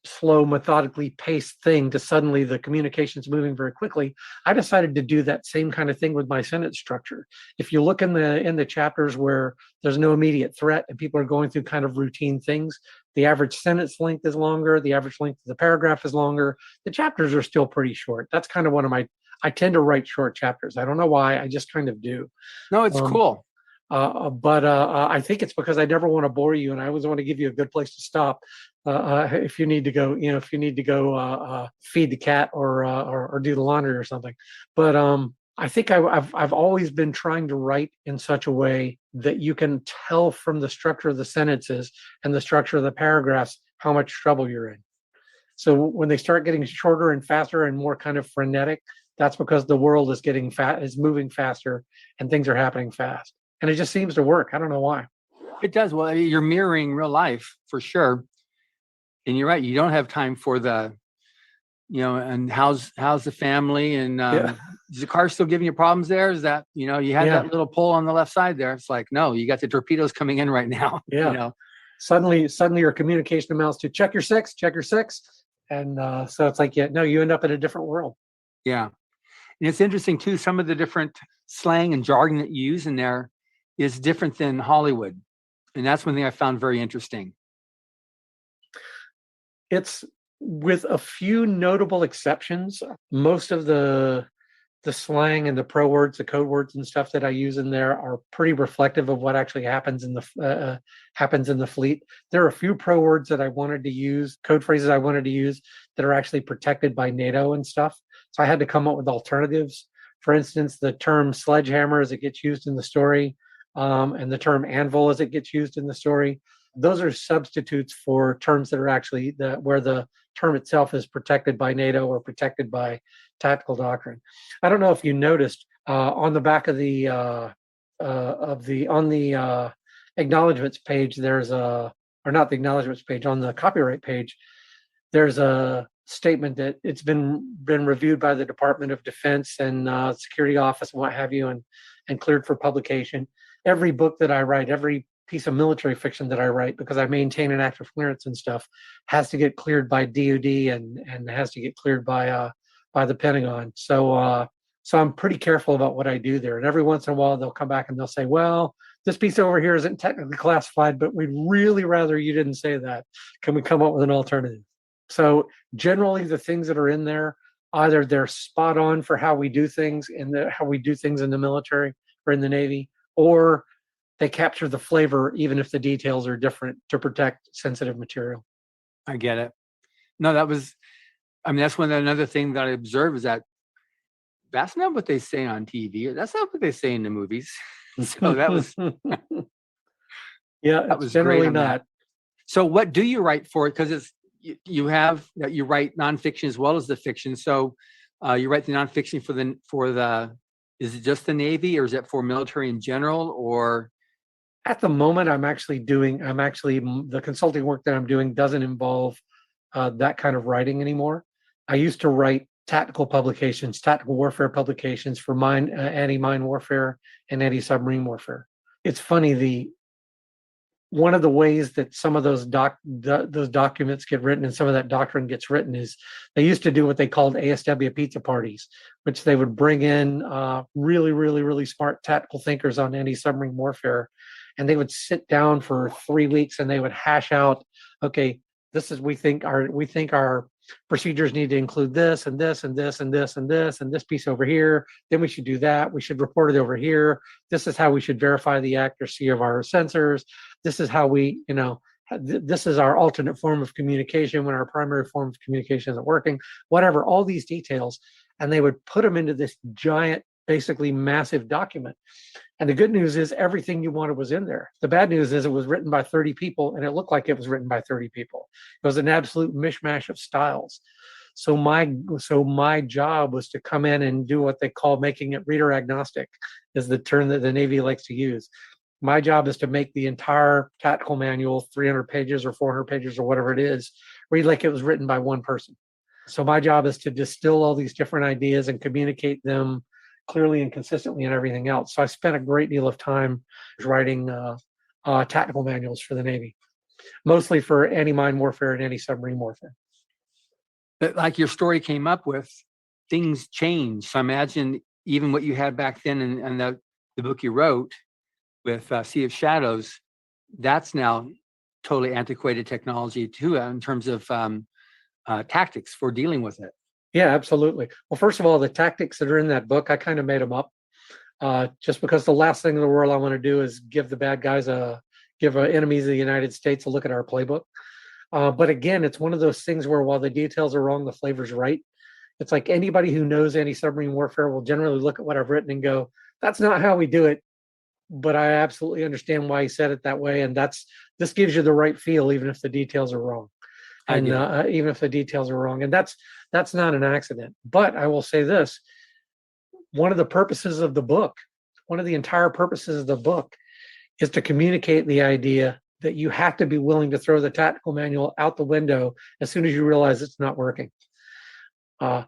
slow, methodically paced thing to suddenly the communication's moving very quickly. I decided to do that same kind of thing with my sentence structure. If you look in the chapters where there's no immediate threat and people are going through kind of routine things, the average sentence length is longer, the average length of the paragraph is longer. The chapters are still pretty short. That's kind of I tend to write short chapters. I don't know why, I just kind of do. No, it's cool. But I think it's because I never want to bore you, and I always want to give you a good place to stop if you need to go. If you need to go feed the cat or do the laundry or something. But I think I've always been trying to write in such a way that you can tell from the structure of the sentences and the structure of the paragraphs how much trouble you're in. So when they start getting shorter and faster and more kind of frenetic, that's because the world is moving faster and things are happening fast. And it just seems to work. I don't know why. It does. Well, you're mirroring real life for sure. And you're right. You don't have time for and how's the family, and is the car still giving you problems there? Is that, you had that little pole on the left side there. It's like, no, you got the torpedoes coming in right now. Yeah. Suddenly your communication amounts to check your six. And so it's like, you end up in a different world. Yeah. And it's interesting too, some of the different slang and jargon that you use in there is different than Hollywood. And that's one thing I found very interesting. It's, with a few notable exceptions, most of the slang and the pro words, the code words and stuff that I use in there are pretty reflective of what actually happens in the fleet. There are a few pro words that I wanted to use, code phrases I wanted to use, that are actually protected by NATO and stuff. So I had to come up with alternatives. For instance, the term sledgehammer as it gets used in the story, and the term anvil as it gets used in the story. Those are substitutes for terms that are actually where the term itself is protected by NATO or protected by tactical doctrine. I don't know if you noticed on the back of the acknowledgments page, there's or not the acknowledgments page, on the copyright page, there's a statement that it's been reviewed by the Department of Defense and Security Office and what have you, and cleared for publication. Every book that I write, every piece of military fiction that I write, because I maintain an active clearance and stuff, has to get cleared by DoD and has to get cleared by the Pentagon. So I'm pretty careful about what I do there. And every once in a while they'll come back and they'll say, well, this piece over here isn't technically classified, but we'd really rather you didn't say that. Can we come up with an alternative? So generally the things that are in there, either they're spot on for how we do things how we do things in the military or in the Navy, or they capture the flavor, even if the details are different, to protect sensitive material. I get it. No, that's another thing that I observe, is that's not what they say on TV, or that's not what they say in the movies. So that was, that was generally not. That. So what do you write for? Because you write nonfiction as well as the fiction. So you write the nonfiction for the, is it just the Navy, or is it for military in general, or? At the moment, the consulting work that I'm doing doesn't involve that kind of writing anymore. I used to write tactical publications, tactical warfare publications for anti-mine warfare and anti-submarine warfare. it's funny, one of the ways that some of those documents get written and some of that doctrine gets written is they used to do what they called ASW pizza parties, which they would bring in really, really, really smart tactical thinkers on anti-submarine warfare, and they would sit down for 3 weeks and they would hash out, okay, this is we think our procedures need to include this and this and this and this and this and this piece over here. Then we should do that. We should report it over here. This is how we should verify the accuracy of our sensors. This is how we, this is our alternate form of communication when our primary form of communication isn't working, whatever, all these details. And they would put them into this giant, basically massive document. And the good news is everything you wanted was in there. The bad news is it was written by 30 people and it looked like it was written by 30 people. It was an absolute mishmash of styles. So my job was to come in and do what they call making it reader agnostic, is the term that the Navy likes to use. My job is to make the entire tactical manual, 300 pages or 400 pages or whatever it is, read like it was written by one person. So my job is to distill all these different ideas and communicate them clearly and consistently and everything else. So I spent a great deal of time writing tactical manuals for the Navy, mostly for anti-mine warfare and anti-submarine warfare. But like your story came up with, things change. So imagine even what you had back then and the book you wrote with Sea of Shadows, that's now totally antiquated technology too in terms of tactics for dealing with it. Yeah, absolutely. Well, first of all, the tactics that are in that book, I kind of made them up just because the last thing in the world I want to do is give the bad guys give enemies of the United States a look at our playbook. But again, it's one of those things where while the details are wrong, the flavor's right. It's like anybody who knows anti-submarine warfare will generally look at what I've written and go, that's not how we do it. But I absolutely understand why he said it that way. And this gives you the right feel, even if the details are wrong. And even if the details are wrong. And that's not an accident. But I will say this, one of the purposes of the book, one of the entire purposes of the book is to communicate the idea that you have to be willing to throw the tactical manual out the window as soon as you realize it's not working. I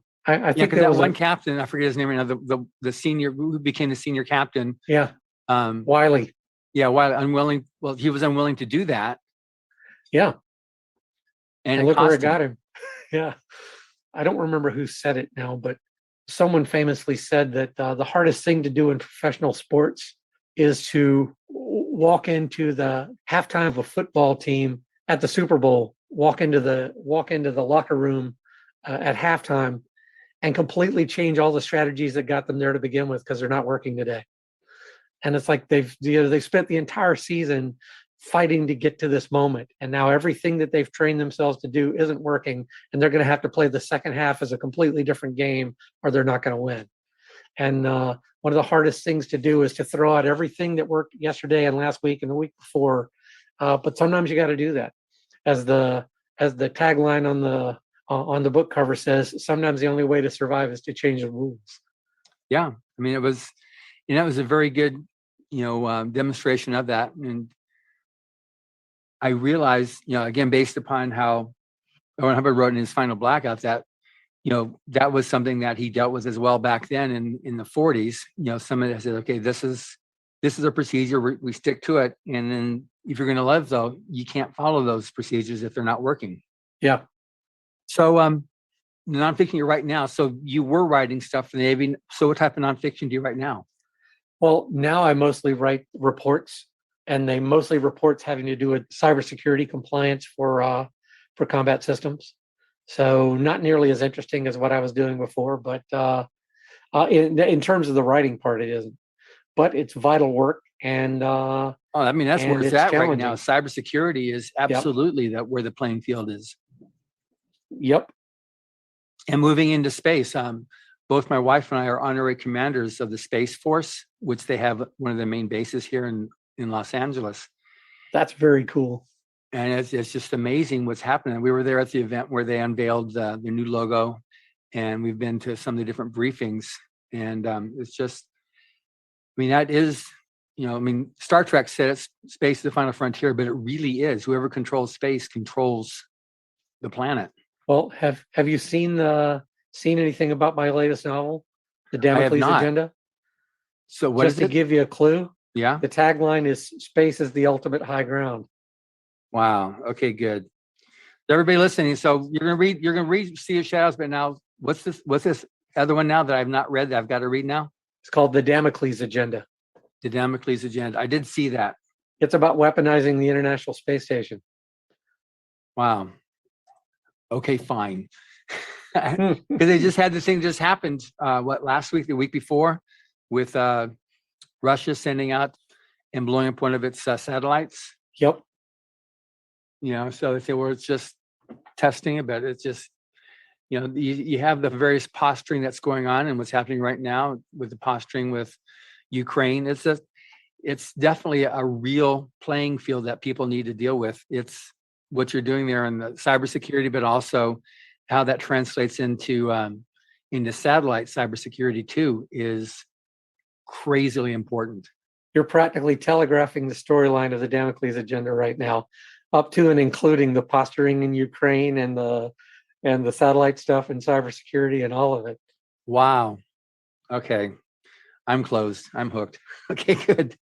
think that was one captain, I forget his name right now, the senior who became the senior captain. Yeah. Wiley. Yeah, Wiley, unwilling. Well, he was unwilling to do that. Yeah. And look where it got him. Yeah. I don't remember who said it now, but someone famously said that the hardest thing to do in professional sports is to walk into the halftime of a football team at the Super Bowl, walk into the locker room at halftime and completely change all the strategies that got them there to begin with because they're not working today. And it's like they've spent the entire season fighting to get to this moment. And now everything that they've trained themselves to do isn't working. And they're going to have to play the second half as a completely different game or they're not going to win. And one of the hardest things to do is to throw out everything that worked yesterday and last week and the week before. But sometimes you got to do that. As the tagline on the book cover says, sometimes the only way to survive is to change the rules. Yeah. I mean, it was a very good, demonstration of that. And I realized, again, based upon how Owen Hubbard wrote in his Final Blackout that, that was something that he dealt with as well back then in the 40s. Somebody said, okay, this is a procedure, we stick to it. And then if you're going to live, though, you can't follow those procedures if they're not working. Yeah. So the nonfiction you write now, so you were writing stuff for the Navy. So what type of nonfiction do you write now? Well, now I mostly write reports, and they mostly reports having to do with cybersecurity compliance for combat systems. So not nearly as interesting as what I was doing before, but in terms of the writing part, it isn't. But it's vital work, and that's where it's at right now. Cybersecurity is absolutely where the playing field is. Yep. And moving into space, both my wife and I are honorary commanders of the Space Force, which they have one of their main bases here in Los Angeles. That's very cool. And it's just amazing what's happening. We were there at the event where they unveiled the new logo, and we've been to some of the different briefings. And it's just, that is, Star Trek said it's space is the final frontier, but it really is. Whoever controls space controls the planet. Well, have you seen anything about my latest novel, The Damocles Agenda? So what Just to give you a clue, Yeah. The tagline is "Space is the ultimate high ground." Wow. Okay, good. Everybody listening, so you're gonna read Sea of Shadows, but now what's this other one now that I've not read that I've got to read now? It's called The Damocles Agenda. The Damocles Agenda. I did see that. It's about weaponizing the International Space Station. Wow. Okay, fine. Because they just had this thing just happened, last week, the week before, with Russia sending out and blowing up one of its satellites. Yep. So they say, well, it's just testing it, but it's just, you have the various posturing that's going on and what's happening right now with the posturing with Ukraine. It's definitely a real playing field that people need to deal with. It's what you're doing there in the cybersecurity, but also how that translates into satellite cybersecurity too is crazily important. You're practically telegraphing the storyline of the Damocles Agenda right now, up to and including the posturing in Ukraine and the satellite stuff and cybersecurity and all of it. Wow. Okay. I'm closed. I'm hooked. Okay, good.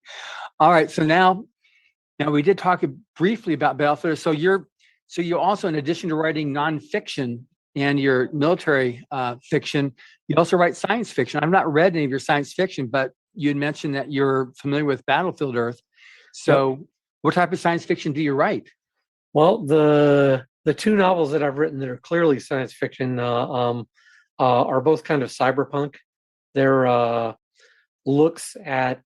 All right. So now we did talk briefly about Battlefield. So you also, in addition to writing nonfiction and your military fiction, you also write science fiction. I've not read any of your science fiction, but you had mentioned that you're familiar with Battlefield Earth. So what type of science fiction do you write? Well, the two novels that I've written that are clearly science fiction are both kind of cyberpunk. They're looks at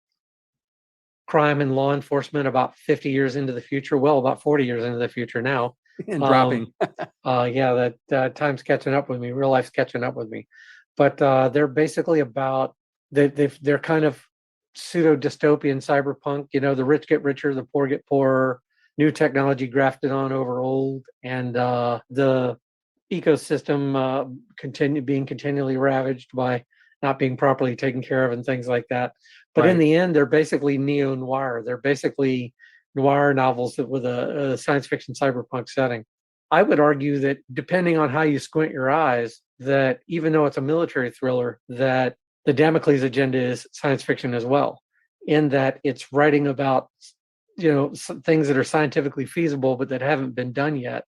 crime and law enforcement about 50 years into the future. Well, about 40 years into the future now. And dropping. Yeah, that time's catching up with me. Real life's catching up with me. But they're basically about they're kind of pseudo dystopian cyberpunk. The rich get richer, the poor get poorer. New technology grafted on over old, and the ecosystem being continually ravaged by not being properly taken care of and things like that. But in the end, they're basically neo-noir. They're basically noir novels with a science fiction cyberpunk setting. I would argue that depending on how you squint your eyes, that even though it's a military thriller, that the Damocles Agenda is science fiction as well, in that it's writing about things that are scientifically feasible but that haven't been done yet,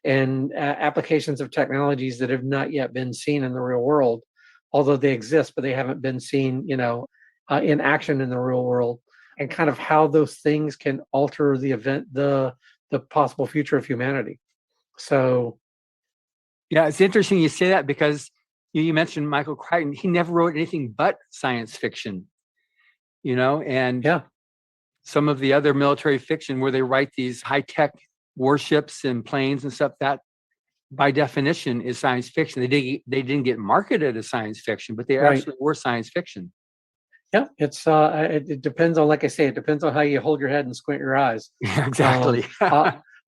and applications of technologies that have not yet been seen in the real world, although they exist, but they haven't been seen, in action in the real world, and kind of how those things can alter the possible future of humanity. So, yeah, it's interesting you say that because you mentioned Michael Crichton. He never wrote anything but science fiction, and some of the other military fiction where they write these high-tech warships and planes and stuff, that by definition is science fiction. They didn't get marketed as science fiction, but they actually were science fiction. Yeah, it's it depends on, like I say, it depends on how you hold your head and squint your eyes. Yeah, exactly.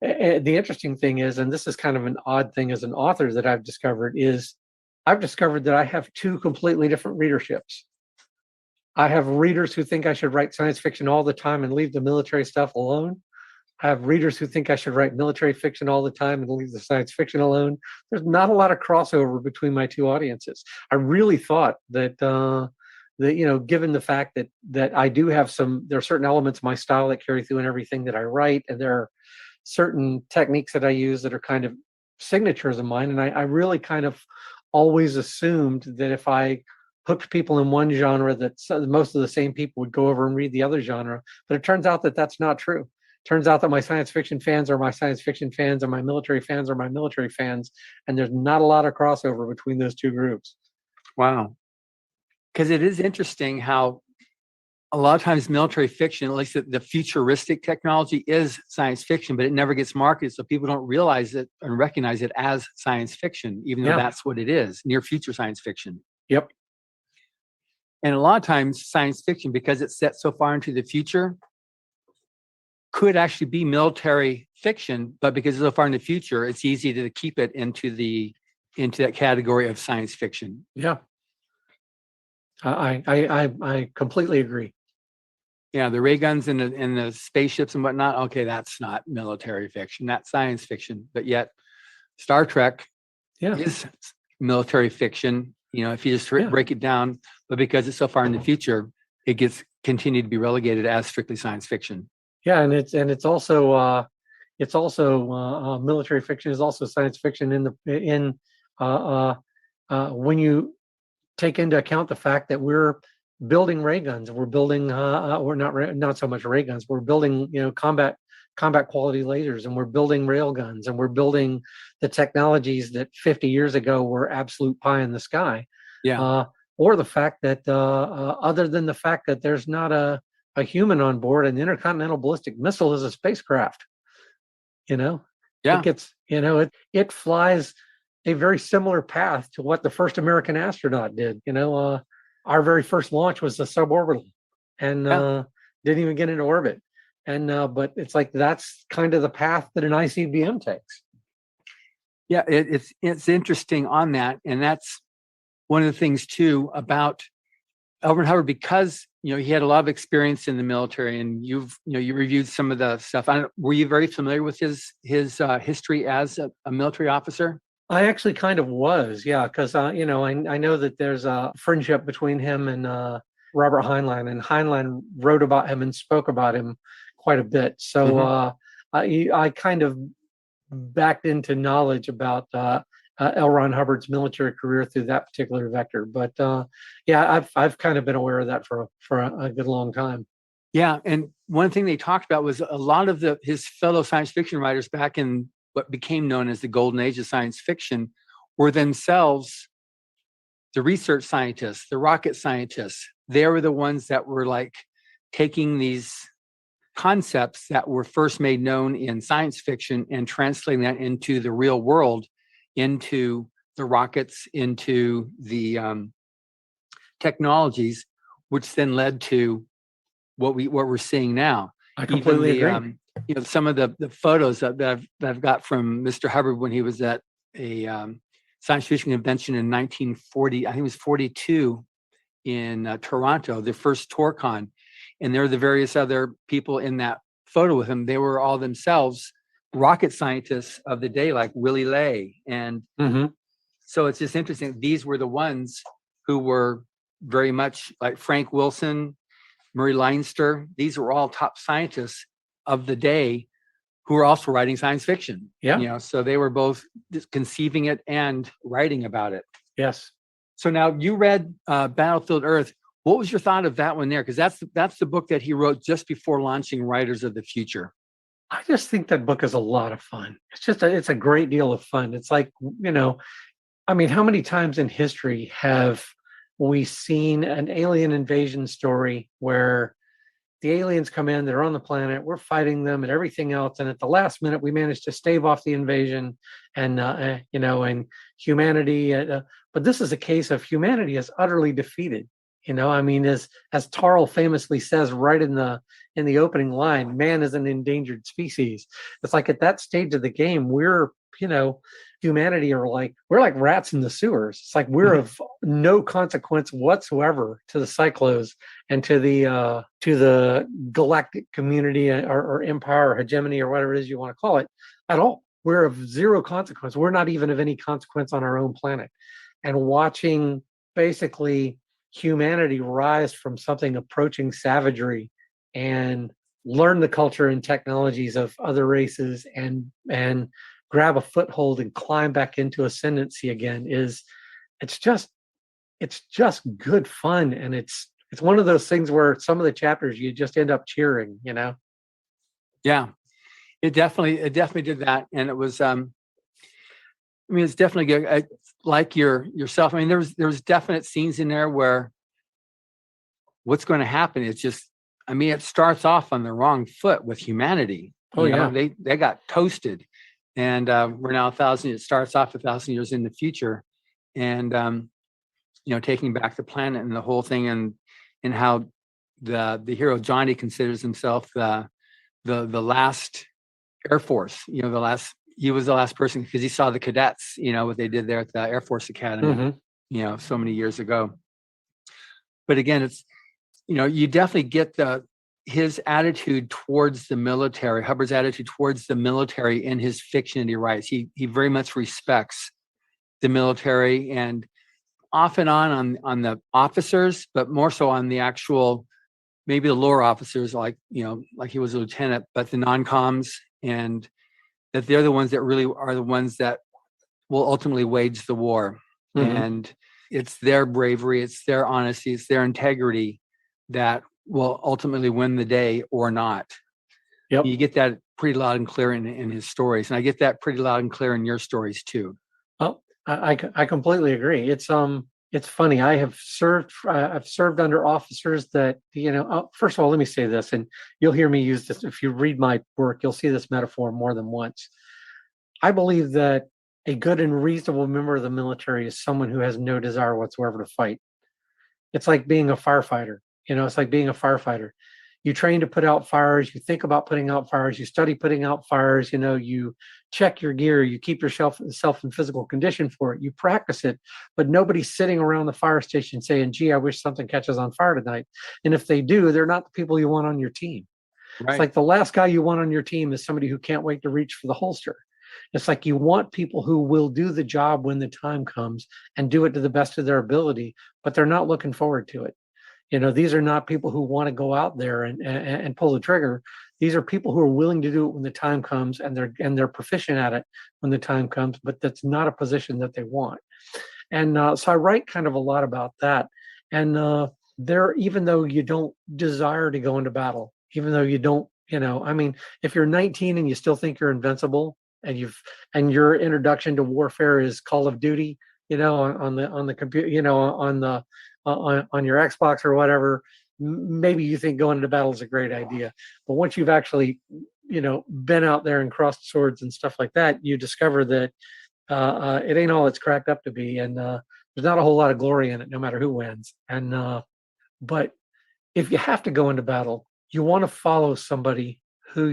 The interesting thing is, and this is kind of an odd thing as an author that I've discovered that I have two completely different readerships. I have readers who think I should write science fiction all the time and leave the military stuff alone. I have readers who think I should write military fiction all the time and leave the science fiction alone. There's not a lot of crossover between my two audiences. I really thought that given the fact that I do have there are certain elements of my style that carry through in everything that I write, and there are certain techniques that I use that are kind of signatures of mine. And I really kind of always assumed that if I hooked people in one genre, that most of the same people would go over and read the other genre. But it turns out that that's not true. It turns out that my science fiction fans are my science fiction fans, and my military fans are my military fans. And there's not a lot of crossover between those two groups. Wow. Because it is interesting how a lot of times military fiction, at least the futuristic technology, is science fiction, but it never gets marketed. So people don't realize it and recognize it as science fiction, even though that's what it is, near future science fiction. Yep. And a lot of times science fiction, because it's set so far into the future, could actually be military fiction, but because it's so far in the future, it's easy to keep it into that category of science fiction. Yeah. I completely agree. Yeah, the ray guns and the spaceships and whatnot. Okay, that's not military fiction. That's science fiction. But yet, Star Trek is military fiction. If you just break it down, but because it's so far in the future, it gets continued to be relegated as strictly science fiction. Yeah, and it's also military fiction is also science fiction when you take into account the fact that we're building ray guns, we're building we're not so much ray guns, we're building combat quality lasers, and we're building rail guns, and we're building the technologies that 50 years ago were absolute pie in the sky. Yeah. Or the fact that other than the fact that there's not a human on board, an intercontinental ballistic missile is a spacecraft. Yeah. It gets, it flies a very similar path to what the first American astronaut did. Our very first launch was the suborbital, and didn't even get into orbit. And but it's like that's kind of the path that an ICBM takes. Yeah, it's interesting on that, and that's one of the things too about L. Ron Hubbard, because he had a lot of experience in the military, and you reviewed some of the stuff. Were you very familiar with his history as a military officer? I actually kind of was, yeah, because I know that there's a friendship between him and Robert Heinlein, and Heinlein wrote about him and spoke about him quite a bit. So I kind of backed into knowledge about L. Ron Hubbard's military career through that particular vector. But I've kind of been aware of that for a good long time. Yeah, and one thing they talked about was a lot of his fellow science fiction writers back in what became known as the golden age of science fiction were themselves the research scientists, the rocket scientists. They were the ones that were like taking these concepts that were first made known in science fiction and translating that into the real world, into the rockets, into the technologies, which then led to what we're seeing now. I completely agree. Some of the photos that I've got from Mr. Hubbard when he was at a science fiction convention in 1940, I think it was 42 in Toronto, the first TorCon. And there were the various other people in that photo with him. They were all themselves rocket scientists of the day, like Willie Ley. And so it's just interesting. These were the ones who were very much like Frank Wilson, Murray Leinster. These were all top scientists of the day who were also writing science fiction. Yeah. So they were both conceiving it and writing about it. Yes. So now you read Battlefield Earth. What was your thought of that one there? Because that's the book that he wrote just before launching Writers of the Future. I just think that book is a lot of fun. It's a great deal of fun. It's like, how many times in history have we seen an alien invasion story where the aliens come in, they're on the planet, we're fighting them and everything else, and at the last minute we manage to stave off the invasion, and humanity. But this is a case of humanity is utterly defeated. As Tarl famously says right in the opening line, man is an endangered species. It's like at that stage of the game, we're humanity we're like rats in the sewers. It's like we're of no consequence whatsoever to the Cyclos and to the galactic community or empire or hegemony or whatever it is you want to call it at all. We're of zero consequence. We're not even of any consequence on our own planet. And watching basically humanity rise from something approaching savagery and learn the culture and technologies of other races and grab a foothold and climb back into ascendancy again it's just good fun. And it's one of those things where some of the chapters you just end up cheering. Yeah, it definitely did that. And it was it's definitely good. Like yourself. There was definite scenes in there where what's going to happen? It's just, it starts off on the wrong foot with humanity. They got toasted, and we're now 1,000. It starts off 1,000 years in the future, and taking back the planet and the whole thing, and how the hero Johnny considers himself the last Air Force. He was the last person because he saw the cadets, what they did there at the Air Force Academy, so many years ago. But again, it's, you definitely get his attitude towards the military, Hubbard's attitude towards the military in his fiction that he writes. He very much respects the military, and off and on the officers, but more so on the actual maybe the lower officers, like, like he was a lieutenant, but the non-coms, and that they're the ones that really are the ones that will ultimately wage the war. Mhm. And it's their bravery, it's their honesty, it's their integrity that will ultimately win the day or not. Yep. You get that pretty loud and clear in his stories. And I get that pretty loud and clear in your stories too. Oh, I completely agree. It's funny. I've served under officers that, first of all, let me say this, and you'll hear me use this. If you read my work, you'll see this metaphor more than once. I believe that a good and reasonable member of the military is someone who has no desire whatsoever to fight. It's like being a firefighter. It's like being a firefighter. You train to put out fires. You think about putting out fires. You study putting out fires. You check your gear. You keep yourself in physical condition for it. You practice it, but nobody's sitting around the fire station saying, "Gee, I wish something catches on fire tonight." And if they do, they're not the people you want on your team. Right. It's like the last guy you want on your team is somebody who can't wait to reach for the holster. It's like you want people who will do the job when the time comes and do it to the best of their ability, but they're not looking forward to it. These are not people who want to go out there and pull the trigger. These are people who are willing to do it when the time comes, and they're proficient at it when the time comes, but that's not a position that they want. And so I write kind of a lot about that. And even though you don't desire to go into battle, even though you don't, if you're 19 and you still think you're invincible, and your introduction to warfare is Call of Duty, on the computer, on your Xbox or whatever, maybe you think going into battle is a great idea. But once you've actually, been out there and crossed swords and stuff like that, you discover that it ain't all it's cracked up to be, and there's not a whole lot of glory in it, no matter who wins. And but if you have to go into battle, you want to follow somebody who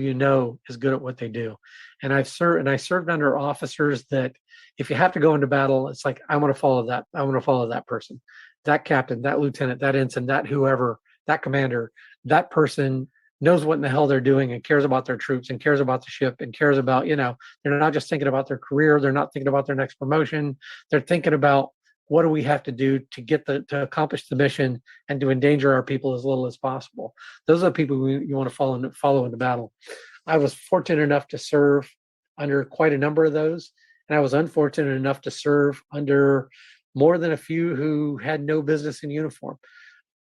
is good at what they do. And I served under officers that if you have to go into battle, it's like, I want to follow that. I want to follow that person, that captain, that lieutenant, that ensign, that whoever, that commander. That person knows what in the hell they're doing and cares about their troops and cares about the ship and cares about, they're not just thinking about their career. They're not thinking about their next promotion. They're thinking about, what do we have to do to accomplish the mission and to endanger our people as little as possible? Those are the people you want to follow into battle. I was fortunate enough to serve under quite a number of those, and I was unfortunate enough to serve under more than a few who had no business in uniform.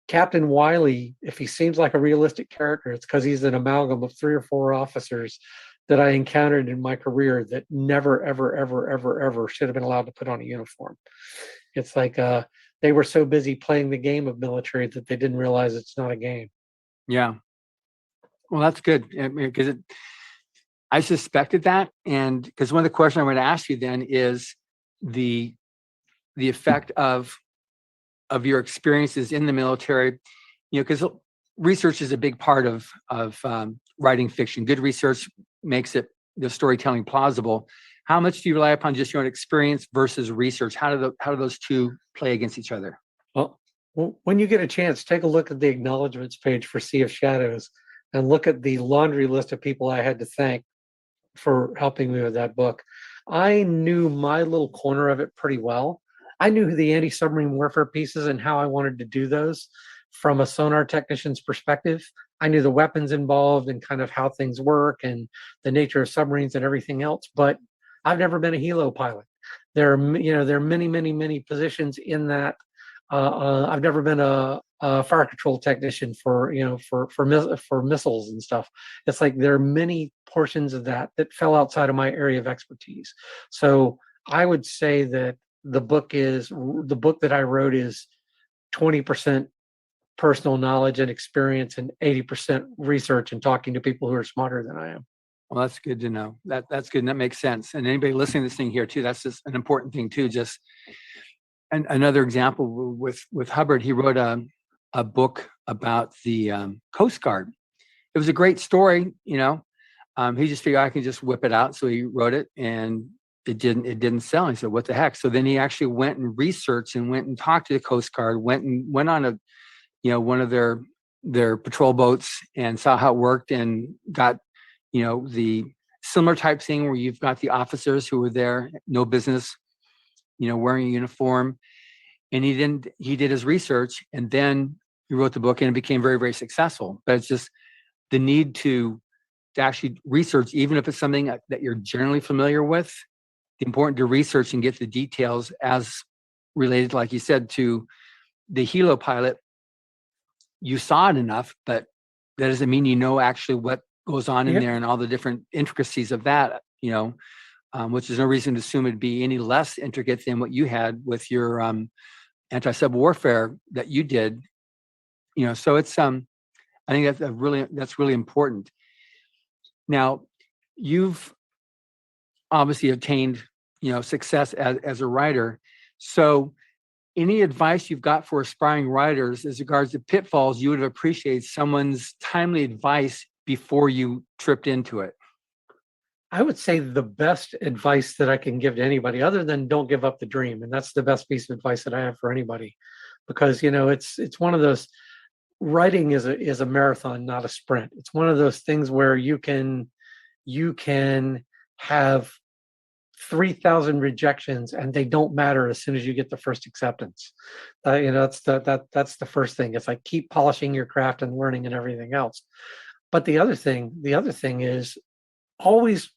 Captain Wiley, if he seems like a realistic character, it's because he's an amalgam of 3 or 4 officers that I encountered in my career that never, ever, ever, ever, ever should have been allowed to put on a uniform. It's like they were so busy playing the game of military that they didn't realize it's not a game. Yeah. Well, that's good, because I suspected that, and because one of the questions I'm going to ask you then is the effect of your experiences in the military, because research is a big part of writing fiction. Good research makes the storytelling plausible. How much do you rely upon just your own experience versus research? How do those two play against each other? Well, when you get a chance, take a look at the acknowledgments page for Sea of Shadows and look at the laundry list of people I had to thank for helping me with that book. I knew my little corner of it pretty well. I knew the anti-submarine warfare pieces and how I wanted to do those from a sonar technician's perspective. I knew the weapons involved and kind of how things work and the nature of submarines and everything else, but I've never been a helo pilot. There are many, many, many positions in that. I've never been a fire control technician for missiles and stuff. It's like there are many portions of that fell outside of my area of expertise. So I would say that the book that I wrote is 20% personal knowledge and experience and 80% research and talking to people who are smarter than I am. Well, that's good to know. That's good, and that makes sense. And anybody listening to this thing here too, that's just an important thing too. Just another example with Hubbard, he wrote a book about the Coast Guard. It was a great story, He just figured I could just whip it out, so he wrote it, and it didn't sell. He said, "What the heck?" So then he actually went and researched and went and talked to the Coast Guard, went on one of their patrol boats and saw how it worked and got the similar type thing where you've got the officers who were there, no business, wearing a uniform. And he did his research, and then you wrote the book and it became very, very successful. But it's just the need to actually research, even if it's something that you're generally familiar with, important to research and get the details as related, like you said, to the Hilo pilot. You saw it enough, but that doesn't mean you know actually what goes on in there and all the different intricacies of that, which is no reason to assume it'd be any less intricate than what you had with your anti-sub warfare that you did. So it's I think that's really important. Now, you've obviously obtained success as a writer. So any advice you've got for aspiring writers as regards to pitfalls you would have appreciated someone's timely advice before you tripped into it? I would say the best advice that I can give to anybody, other than don't give up the dream, and that's the best piece of advice that I have for anybody, because it's one of those. Writing is a marathon, not a sprint. It's one of those things where you can have 3,000 rejections and they don't matter as soon as you get the first acceptance. That's the first thing. It's like keep polishing your craft and learning and everything else. But the other thing is always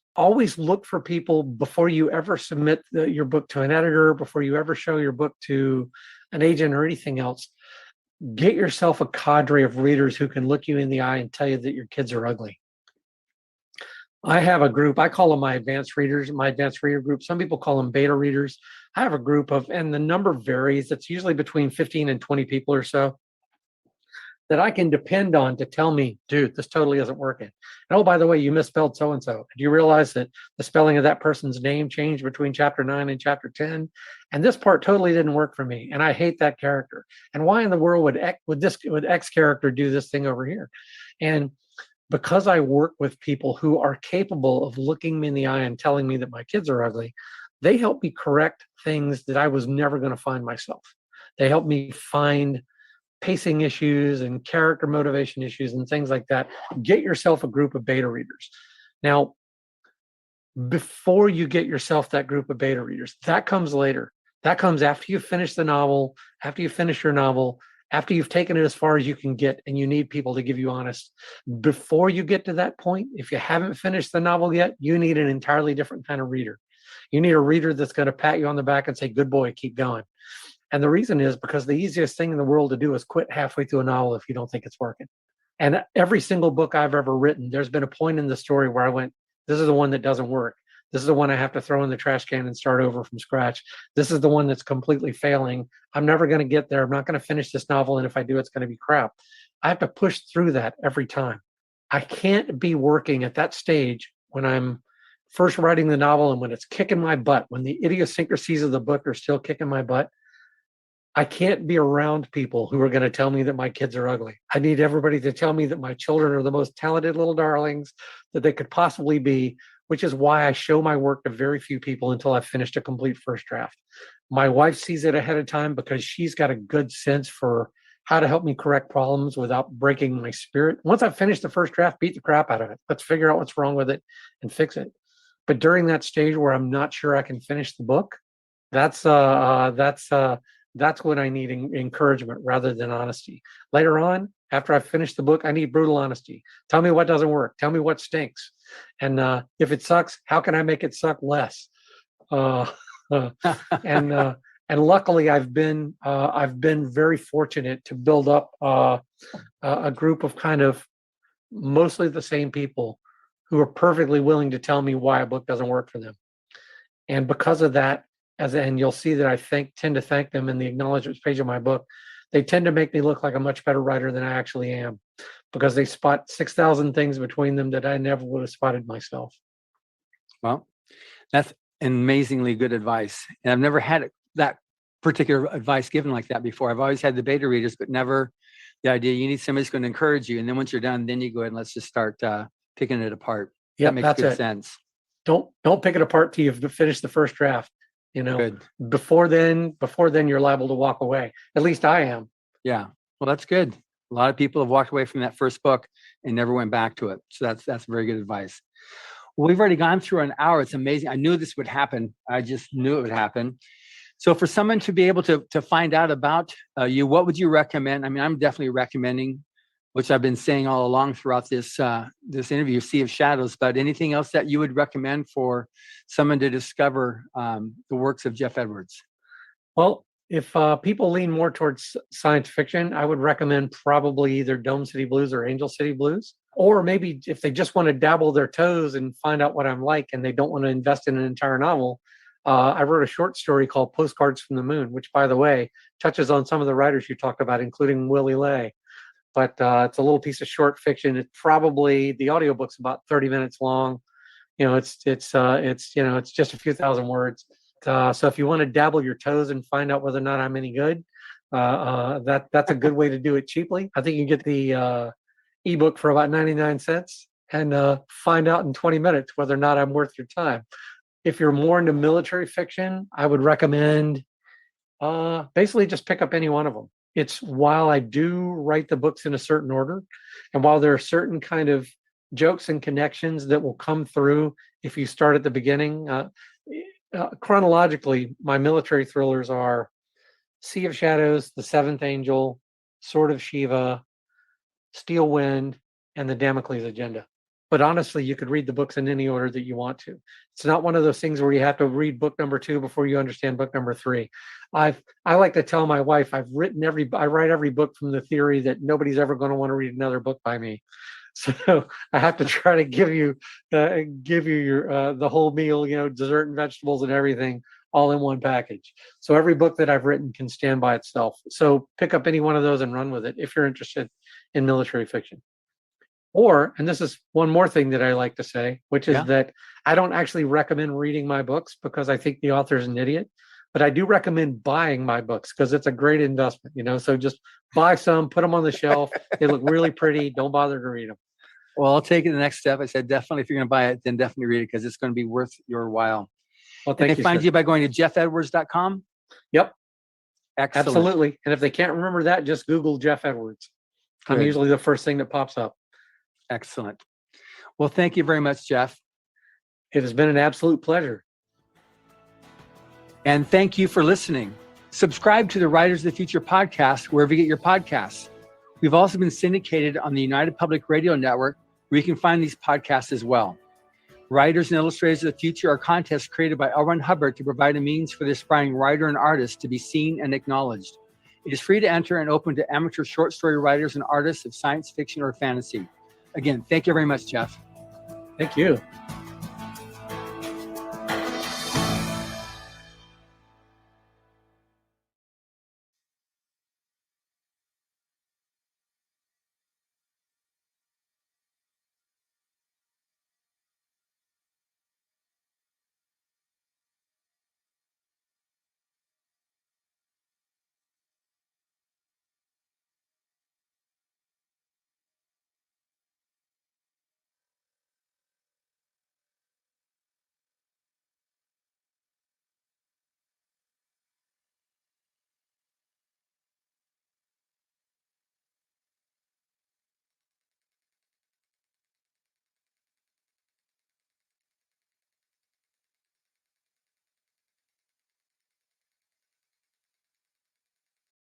look for people before you ever submit your book to an editor, before you ever show your book to an agent or anything else. Get yourself a cadre of readers who can look you in the eye and tell you that your kids are ugly. I have a group, I call them my advanced readers, my advanced reader group. Some people call them beta readers. I have a group of, and the number varies, it's usually between 15 and 20 people or so that I can depend on to tell me, dude, this totally isn't working. And oh, by the way, you misspelled so-and-so. Do you realize that the spelling of that person's name changed between chapter 9 and chapter 10? And this part totally didn't work for me. And I hate that character. And why in the world would X character do this thing over here? And because I work with people who are capable of looking me in the eye and telling me that my kids are ugly, they help me correct things that I was never going to find myself. They help me find pacing issues and character motivation issues and things like that. Get yourself a group of beta readers. Now, before you get yourself that group of beta readers, that comes later. That comes after you finish the novel, after you finish your novel, after you've taken it as far as you can get, and you need people to give you honest. Before you get to that point, if you haven't finished the novel yet, you need an entirely different kind of reader. You need a reader that's going to pat you on the back and say, good boy, keep going. And the reason is because the easiest thing in the world to do is quit halfway through a novel if you don't think it's working. And every single book I've ever written, there's been a point in the story where I went, this is the one that doesn't work. This is the one I have to throw in the trash can and start over from scratch. This is the one that's completely failing. I'm never going to get there. I'm not going to finish this novel. And if I do, it's going to be crap. I have to push through that every time. I can't be working at that stage when I'm first writing the novel and when it's kicking my butt, when the idiosyncrasies of the book are still kicking my butt. I can't be around people who are going to tell me that my kids are ugly. I need everybody to tell me that my children are the most talented little darlings that they could possibly be, which is why I show my work to very few people until I've finished a complete first draft. My wife sees it ahead of time because she's got a good sense for how to help me correct problems without breaking my spirit. Once I've finished the first draft, beat the crap out of it. Let's figure out what's wrong with it and fix it. But during that stage where I'm not sure I can finish the book, that's when I need encouragement rather than honesty. Later on, after I've finished the book, I need brutal honesty. Tell me what doesn't work. Tell me what stinks. And if it sucks, how can I make it suck less? And luckily, I've been very fortunate to build up a group of kind of mostly the same people who are perfectly willing to tell me why a book doesn't work for them. And because of that, and you'll see that I tend to thank them in the acknowledgments page of my book, they tend to make me look like a much better writer than I actually am, because they spot 6,000 things between them that I never would have spotted myself. Well, that's amazingly good advice. And I've never had that particular advice given like that before. I've always had the beta readers, but never the idea you need somebody who's going to encourage you. And then once you're done, then you go ahead and let's just start picking it apart. Yeah, that makes good sense. Don't pick it apart till you've finished the first draft. Good. Before then, you're liable to walk away. At least I am. Yeah. Well, that's good. A lot of people have walked away from that first book and never went back to it. So that's very good advice. Well, we've already gone through an hour. It's amazing. I knew this would happen. I just knew it would happen. So for someone to be able to find out about you, what would you recommend? I mean, I'm definitely recommending, which I've been saying all along throughout this this interview, Sea of Shadows. But anything else that you would recommend for someone to discover the works of Jeff Edwards? Well, if people lean more towards science fiction, I would recommend probably either Dome City Blues or Angel City Blues. Or maybe if they just want to dabble their toes and find out what I'm like and they don't want to invest in an entire novel, I wrote a short story called Postcards from the Moon, which, by the way, touches on some of the writers you talked about, including Willie Lay. But it's a little piece of short fiction. It's probably, the audiobook's about 30 minutes long. You know, it's just a few thousand words. So if you want to dabble your toes and find out whether or not I'm any good, that's a good way to do it cheaply. I think you can get the ebook for about 99 cents and find out in 20 minutes whether or not I'm worth your time. If you're more into military fiction, I would recommend basically just pick up any one of them. It's, while I do write the books in a certain order, and while there are certain kind of jokes and connections that will come through if you start at the beginning, chronologically, my military thrillers are Sea of Shadows, The Seventh Angel, Sword of Shiva, Steel Wind, and The Damocles Agenda. But honestly, you could read the books in any order that you want to. It's not one of those things where you have to read book number 2 before you understand book number 3. I like to tell my wife I write every book from the theory that nobody's ever going to want to read another book by me. So I have to try to give you your the whole meal, dessert and vegetables and everything all in one package. So every book that I've written can stand by itself. So pick up any one of those and run with it if you're interested in military fiction. Or, and this is one more thing that I like to say, which is that I don't actually recommend reading my books because I think the author is an idiot, but I do recommend buying my books because it's a great investment, so just buy some, put them on the shelf. They look really pretty. Don't bother to read them. Well, I'll take it the next step. I said, definitely, if you're going to buy it, then definitely read it because it's going to be worth your while. Well, thank you. They find you by going to jeffedwards.com? Yep. Excellent. Absolutely. And if they can't remember that, just Google Jeff Edwards. I'm usually the first thing that pops up. Excellent. Well, thank you very much, Jeff. It has been an absolute pleasure. And thank you for listening. Subscribe to the Writers of the Future podcast wherever you get your podcasts. We've also been syndicated on the United Public Radio Network, where you can find these podcasts as well. Writers and Illustrators of the Future are contests created by L. Ron Hubbard to provide a means for the aspiring writer and artist to be seen and acknowledged. It is free to enter and open to amateur short story writers and artists of science fiction or fantasy. Again, thank you very much, Jeff. Thank you.